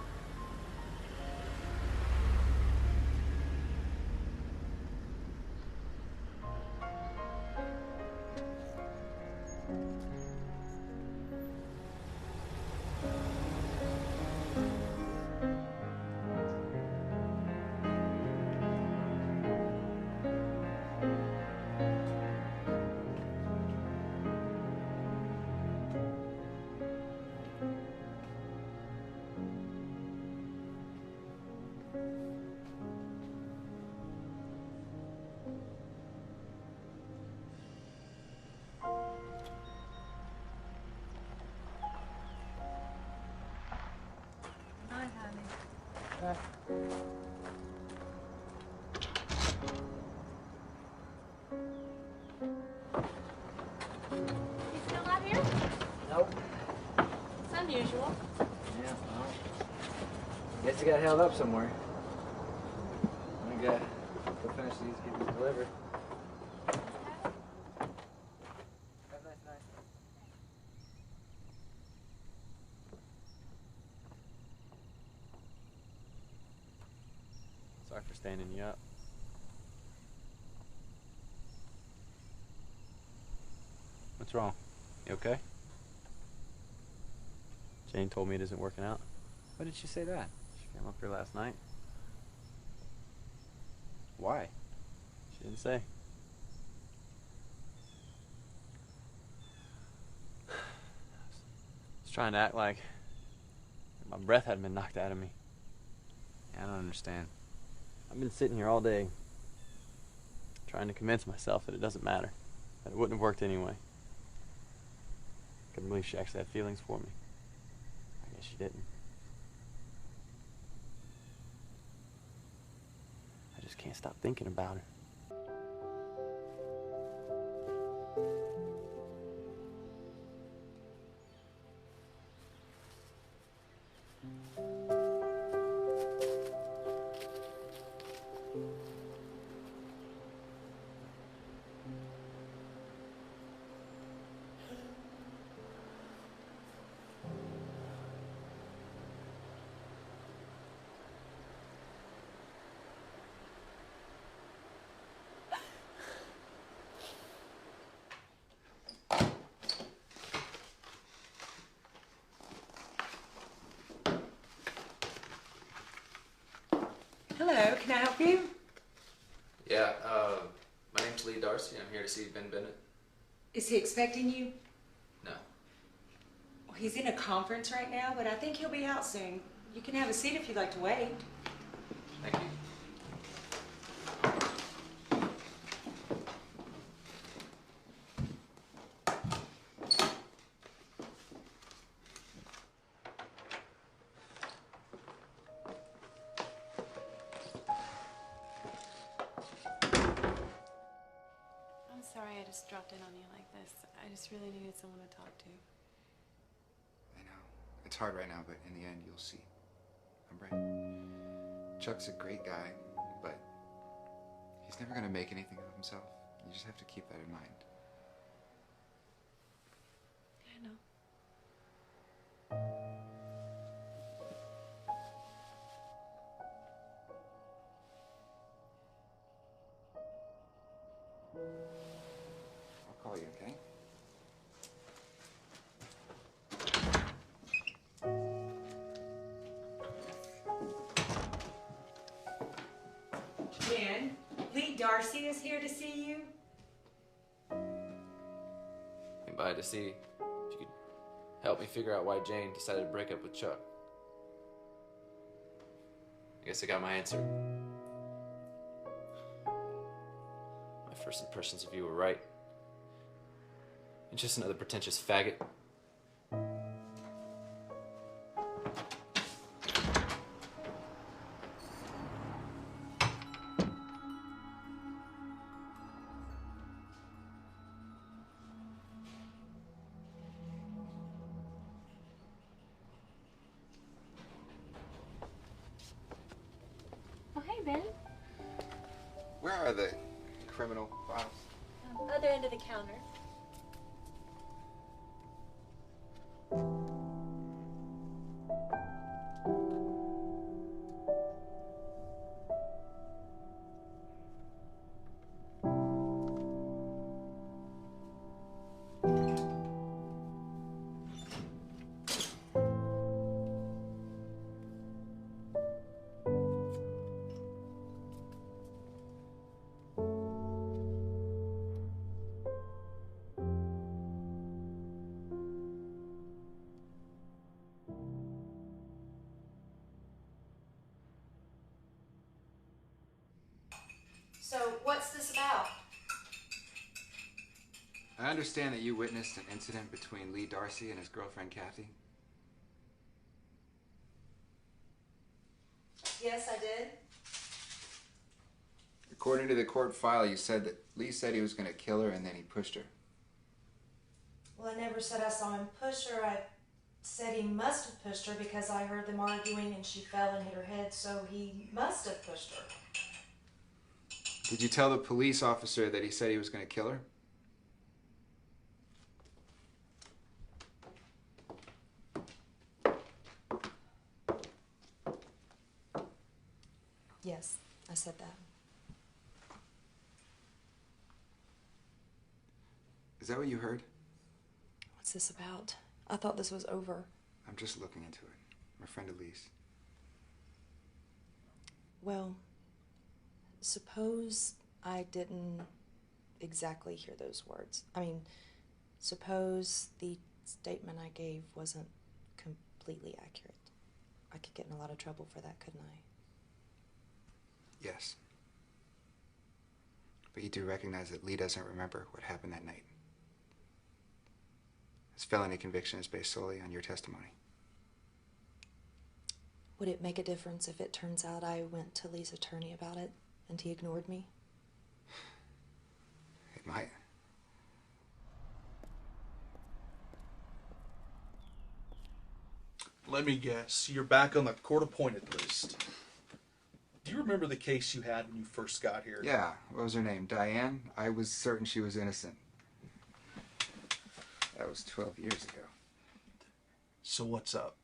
Speaker 1: Hi, honey.
Speaker 12: You still out here?
Speaker 11: Nope.
Speaker 12: It's unusual.
Speaker 11: Yeah, well, guess you got held up somewhere. I gotta go finish these, get these delivered. Have a nice night. Sorry for standing you up. What's wrong? You okay? Jane told me it isn't working out. Why did she say that? She came up here last night. Why? She didn't say. I was trying to act like my breath hadn't been knocked out of me. Yeah, I don't understand. I've been sitting here all day trying to convince myself that it doesn't matter, that it wouldn't have worked anyway. Couldn't believe she actually had feelings for me. I guess she didn't. I just can't stop thinking about her.
Speaker 12: can I help you?
Speaker 4: Yeah, my name's Lee Darcy. I'm here to see Ben Bennett.
Speaker 12: Is he expecting you?
Speaker 4: No.
Speaker 12: Well, he's in a conference right now, but I think he'll be out soon. You can have a seat if you'd like to wait.
Speaker 4: Thank you.
Speaker 13: I'm sorry I just dropped in on you like this. I just really needed someone to talk to.
Speaker 7: I know. It's hard right now, but in the end, you'll see. I'm right. Chuck's a great guy, but he's never going to make anything of himself. You just have to keep that in mind.
Speaker 13: I know.
Speaker 7: I'll call you, okay?
Speaker 12: Jen, Lee Darcy is here to see you.
Speaker 4: Came by to see if you could help me figure out why Jane decided to break up with Chuck. I guess I got my answer. My first impressions of you were right. You're just another pretentious faggot.
Speaker 5: Oh, hey, Ben.
Speaker 7: Where are the criminal files?
Speaker 5: Other end of the counter.
Speaker 1: So, what's this about?
Speaker 7: I understand that you witnessed an incident between Lee Darcy and his girlfriend, Kathy.
Speaker 1: Yes, I did.
Speaker 7: According to the court file, you said that Lee said he was going to kill her and then he pushed her.
Speaker 1: Well, I never said I saw him push her. I said he must have pushed her because I heard them arguing and she fell and hit her head, so he must have pushed her.
Speaker 7: Did you tell the police officer that he said he was going to kill her?
Speaker 1: Yes, I said that.
Speaker 7: Is that what you heard?
Speaker 1: What's this about? I thought this was over.
Speaker 7: I'm just looking into it. I'm a friend of Lee's.
Speaker 1: Well, suppose I didn't exactly hear those words. I mean, suppose the statement I gave wasn't completely accurate. I could get in a lot of trouble for that, couldn't I?
Speaker 7: Yes. But you do recognize that Lee doesn't remember what happened that night. His felony conviction is based solely on your testimony.
Speaker 1: Would it make a difference if it turns out I went to Lee's attorney about it and he ignored me?
Speaker 7: It might.
Speaker 17: Let me guess. You're back on the court-appointed list. Do you remember the case you had when you first got here?
Speaker 7: Yeah. What was her name? Diane? I was certain she was innocent. That was 12 years ago.
Speaker 17: So what's up?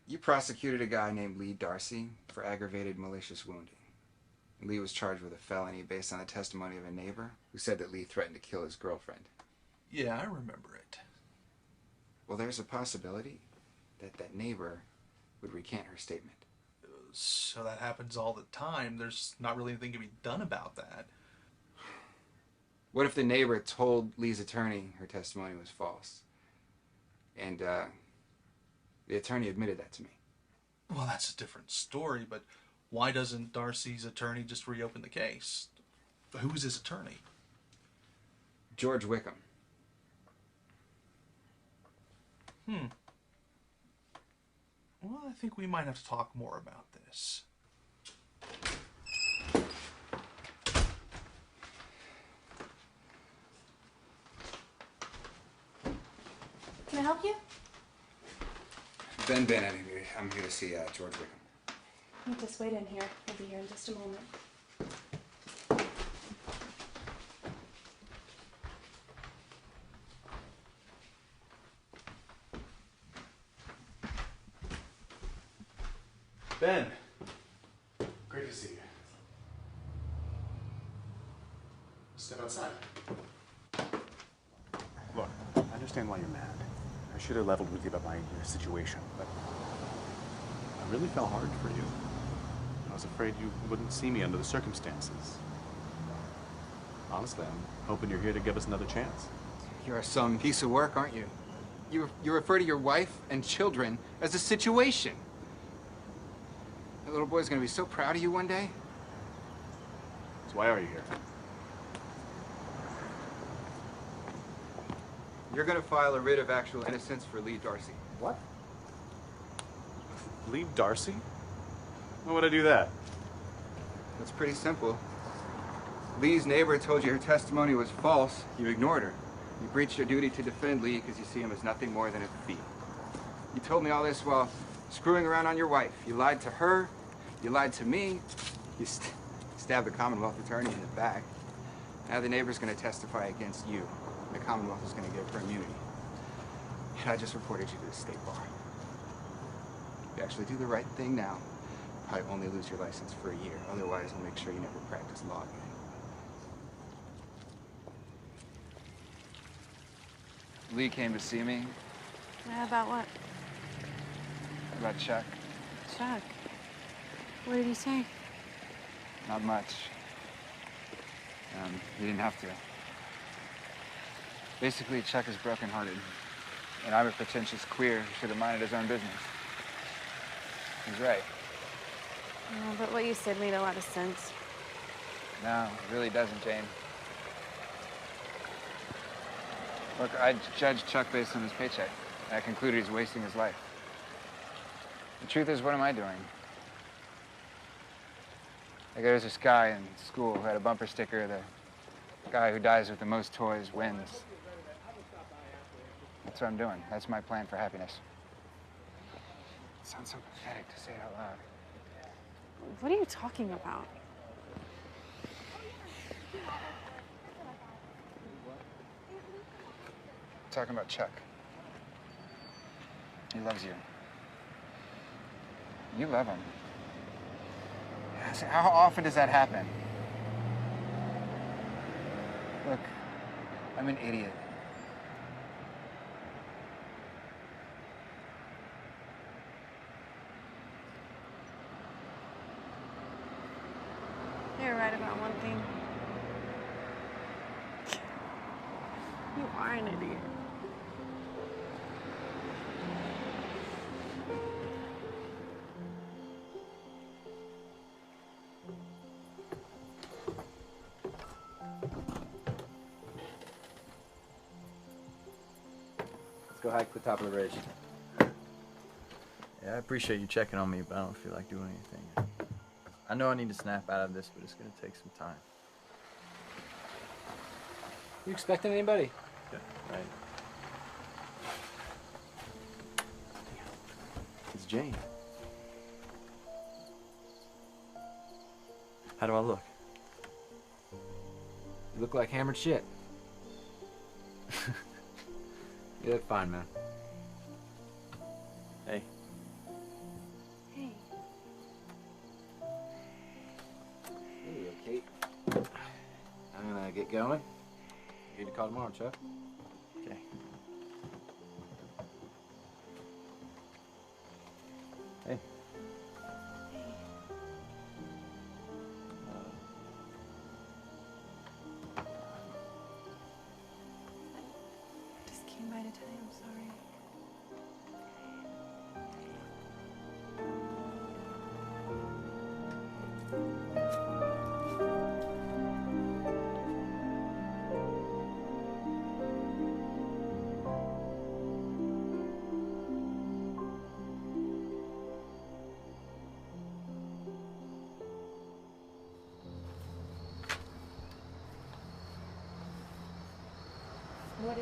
Speaker 7: You prosecuted a guy named Lee Darcy for aggravated malicious wounding. Lee was charged with a felony based on the testimony of a neighbor who said that Lee threatened to kill his girlfriend.
Speaker 17: Yeah, I remember it.
Speaker 7: Well, there's a possibility that that neighbor would recant her statement.
Speaker 17: So that happens all the time. There's not really anything to be done about that.
Speaker 7: What if the neighbor told Lee's attorney her testimony was false? And the attorney admitted that to me.
Speaker 17: Well, that's a different story, but why doesn't Darcy's attorney just reopen the case? Who is his attorney?
Speaker 7: George Wickham.
Speaker 17: Well, I think we might have to talk more about this.
Speaker 10: Can I help you?
Speaker 7: Ben, I'm here to see George Wickham.
Speaker 10: You just wait in here. I'll be here in just a moment.
Speaker 16: Ben, great to see you. Step outside. Look, I understand why you're mad. I should have leveled with you about my situation, but I really fell hard for you. I was afraid you wouldn't see me under the circumstances. Honestly, I'm hoping you're here to give us another chance.
Speaker 7: You're some piece of work, aren't you? You refer to your wife and children as a situation. That little boy's gonna be so proud of you one day.
Speaker 16: So why are you here?
Speaker 7: You're gonna file a writ of actual innocence for Lee Darcy.
Speaker 16: What? Lee Darcy? Why would I do that?
Speaker 7: It's pretty simple. Lee's neighbor told you her testimony was false. You ignored her. You breached your duty to defend Lee because you see him as nothing more than a thief. You told me all this while screwing around on your wife. You lied to her. You lied to me. You stabbed the Commonwealth attorney in the back. Now the neighbor's going to testify against you. And the Commonwealth is going to give her immunity. And I just reported you to the state bar. If you actually do the right thing now, you'll probably only lose your license for a year. Otherwise, I'll make sure you never practice law again. Lee came to see me.
Speaker 10: Yeah, about what?
Speaker 7: About Chuck.
Speaker 10: Chuck. What did he say?
Speaker 7: Not much. He didn't have to. Basically, Chuck is brokenhearted. And I'm a pretentious queer who should have minded his own business. He's right.
Speaker 10: Yeah, but what you said made a lot of sense.
Speaker 7: No, it really doesn't, Jane. Look, I judged Chuck based on his paycheck. And I concluded he's wasting his life. The truth is, what am I doing? Like, there's this guy in school who had a bumper sticker, the guy who dies with the most toys wins. That's what I'm doing. That's my plan for happiness. It sounds so pathetic to say it out loud.
Speaker 10: What are you talking about?
Speaker 7: I'm talking about Chuck. He loves you. You love him. How often does that happen? Look, I'm an idiot.
Speaker 10: You're right about one thing. You are an idiot.
Speaker 11: Let's go hike the top of the ridge.
Speaker 9: Yeah, I appreciate you checking on me, but I don't feel like doing anything. I know I need to snap out of this, but it's gonna take some time.
Speaker 11: You expecting anybody?
Speaker 9: Yeah, right. It's Jane. How do I look?
Speaker 11: You look like hammered shit. You look fine, man.
Speaker 9: Hey.
Speaker 10: Hey.
Speaker 11: Hey, Kate. I'm gonna get going. Give you a call tomorrow, Chuck.
Speaker 9: Okay.
Speaker 11: Hey.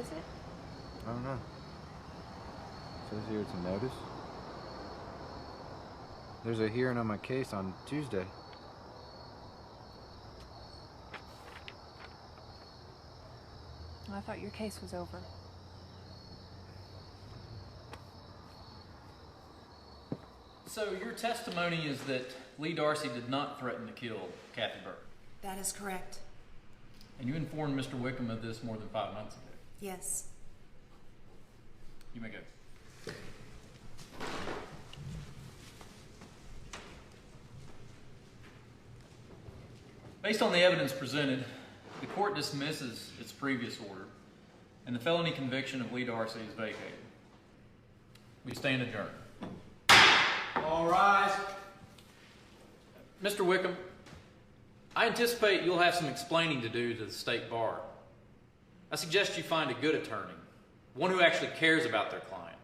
Speaker 5: is it?
Speaker 11: I don't know. It says here it's a notice. There's a hearing on my case on Tuesday.
Speaker 5: I thought your case was over.
Speaker 18: So your testimony is that Lee Darcy did not threaten to kill Kathy Burke.
Speaker 10: That is correct.
Speaker 18: And you informed Mr. Wickham of this more than 5 months ago.
Speaker 10: Yes.
Speaker 18: You may go. Based on the evidence presented, the court dismisses its previous order, and the felony conviction of Lee Darcy is vacated. We stand adjourned. All rise. Mr. Wickham, I anticipate you'll have some explaining to do to the state bar. I suggest you find a good attorney, one who actually cares about their clients.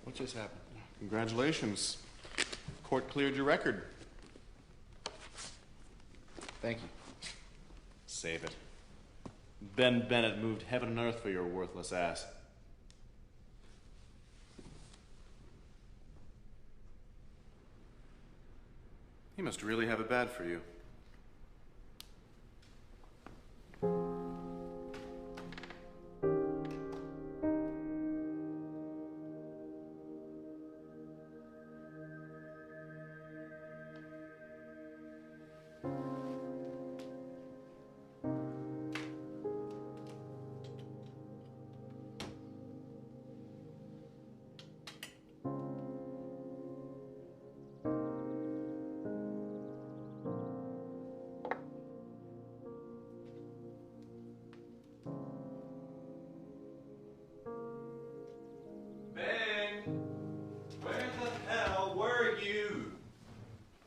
Speaker 8: What just happened?
Speaker 16: Congratulations. Court cleared your record.
Speaker 8: Thank you.
Speaker 16: Save it. Ben Bennett moved heaven and earth for your worthless ass. He must really have it bad for you.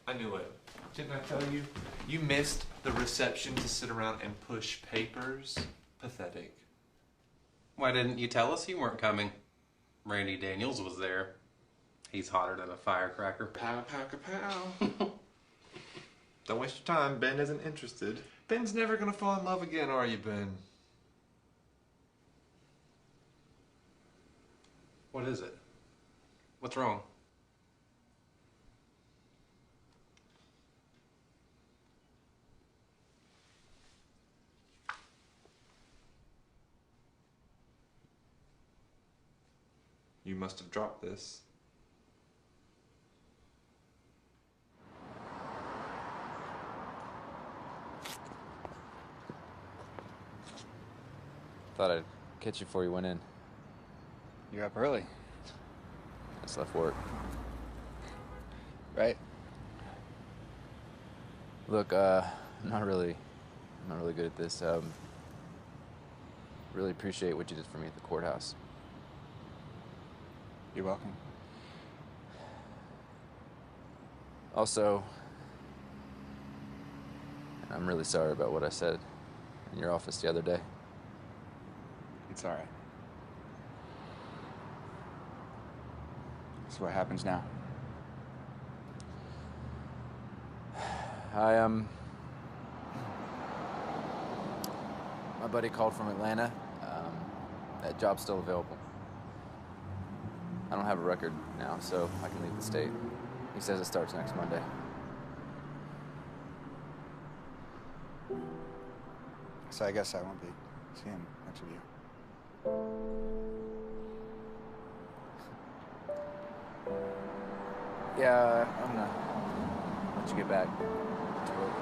Speaker 2: I knew it. Didn't I tell you? You missed the reception to sit around and push papers? Pathetic.
Speaker 14: Why didn't you tell us you weren't coming? Randy Daniels was there. He's hotter than a firecracker.
Speaker 2: Pow, pow, pow. Don't waste your time. Ben isn't interested. Ben's never gonna fall in love again, are you, Ben?
Speaker 14: What is it? What's wrong?
Speaker 2: You must have dropped this.
Speaker 11: Thought I'd catch you before you went in.
Speaker 3: You're up early.
Speaker 11: I just left work.
Speaker 3: Right?
Speaker 11: Look, I'm not really good at this. Really appreciate what you did for me at the courthouse.
Speaker 3: You're welcome.
Speaker 11: Also, I'm really sorry about what I said in your office the other day.
Speaker 3: It's all right. So what happens now?
Speaker 11: My buddy called from Atlanta. That job's still available. I don't have a record now, so I can leave the state. He says it starts next Monday.
Speaker 3: So I guess I won't be seeing much of you.
Speaker 11: Yeah, I'm gonna let you get back to work.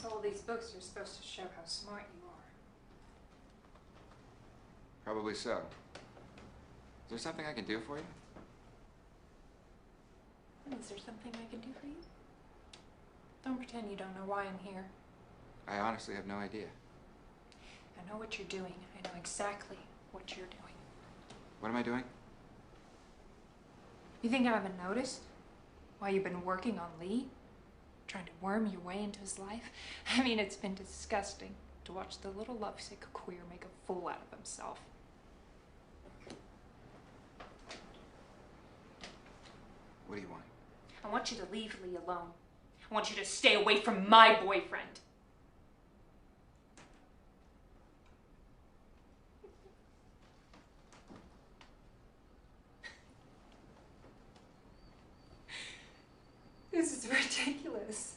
Speaker 5: So all these books are supposed to show how smart you are.
Speaker 7: Probably so. Is there something I can do for you?
Speaker 5: Is there something I can do for you? Don't pretend you don't know why I'm here.
Speaker 7: I honestly have no idea.
Speaker 5: I know what you're doing. I know exactly what you're doing.
Speaker 7: What am I doing?
Speaker 5: You think I haven't noticed? Why you've been working on Lee? Trying to worm your way into his life? I mean, it's been disgusting to watch the little lovesick queer make a fool out of himself.
Speaker 7: What do you want?
Speaker 5: I want you to leave Lee alone. I want you to stay away from my boyfriend. This is ridiculous.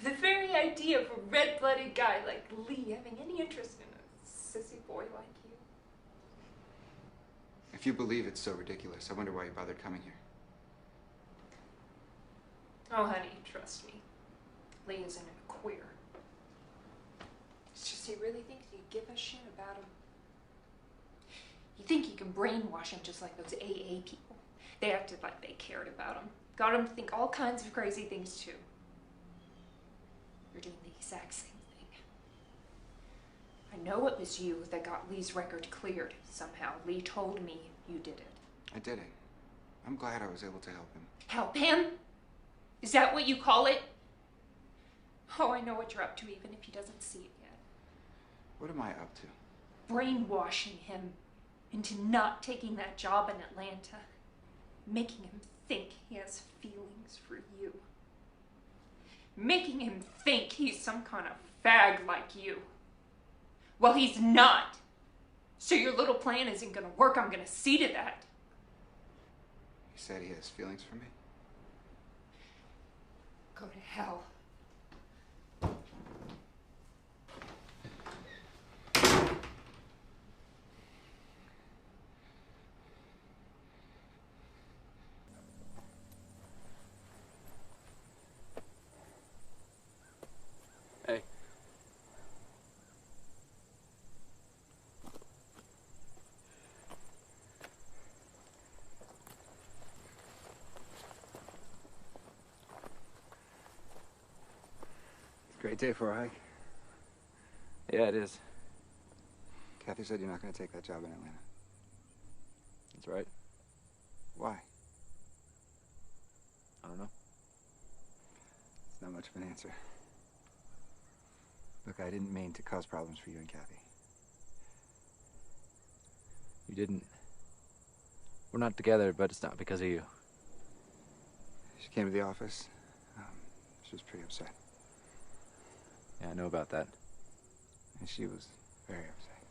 Speaker 5: The very idea of a red-blooded guy like Lee having any interest in a sissy boy like you.
Speaker 7: If you believe it's so ridiculous, I wonder why you bothered coming here.
Speaker 5: Oh, honey, trust me. Lee isn't a queer. It's just he really thinks you give a shit about him. You think you can brainwash him just like those AA people. They acted like they cared about him. Got him to think all kinds of crazy things, too. You're doing the exact same thing. I know it was you that got Lee's record cleared somehow. Lee told me you did it.
Speaker 7: I did it. I'm glad I was able to help him.
Speaker 5: Help him? Is that what you call it? Oh, I know what you're up to, even if he doesn't see it yet.
Speaker 7: What am I up to?
Speaker 5: Brainwashing him into not taking that job in Atlanta. Making him think he has feelings for you. Making him think he's some kind of fag like you. Well, he's not. So your little plan isn't gonna work. I'm gonna see to that.
Speaker 7: He said he has feelings for me?
Speaker 5: Go to hell.
Speaker 11: Hey.
Speaker 7: Great day for a hike.
Speaker 11: Yeah, it is.
Speaker 7: Kathy said you're not going to take that job in Atlanta.
Speaker 11: That's right.
Speaker 7: Why?
Speaker 11: I don't know.
Speaker 7: It's not much of an answer. Look, I didn't mean to cause problems for you and Kathy.
Speaker 11: You didn't. We're not together, but it's not because of you.
Speaker 7: She came to the office. She was pretty upset.
Speaker 11: Yeah, I know about that.
Speaker 7: And she was very upset.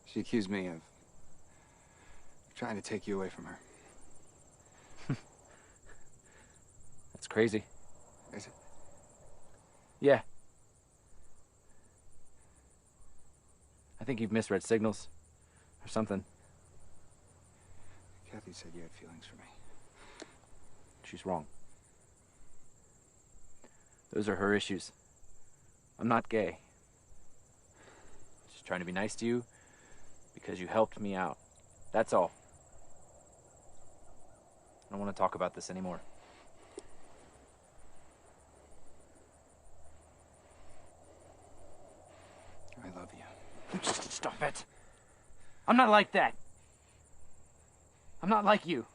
Speaker 7: She accused me of trying to take you away from her.
Speaker 11: That's crazy.
Speaker 7: Is it?
Speaker 11: Yeah. I think you've misread signals. Or something.
Speaker 7: Kathy said you had feelings for me.
Speaker 11: She's wrong. Those are her issues. I'm not gay. Just trying to be nice to you because you helped me out. That's all. I don't want to talk about this anymore.
Speaker 7: I love you.
Speaker 11: Stop it. I'm not like that. I'm not like you.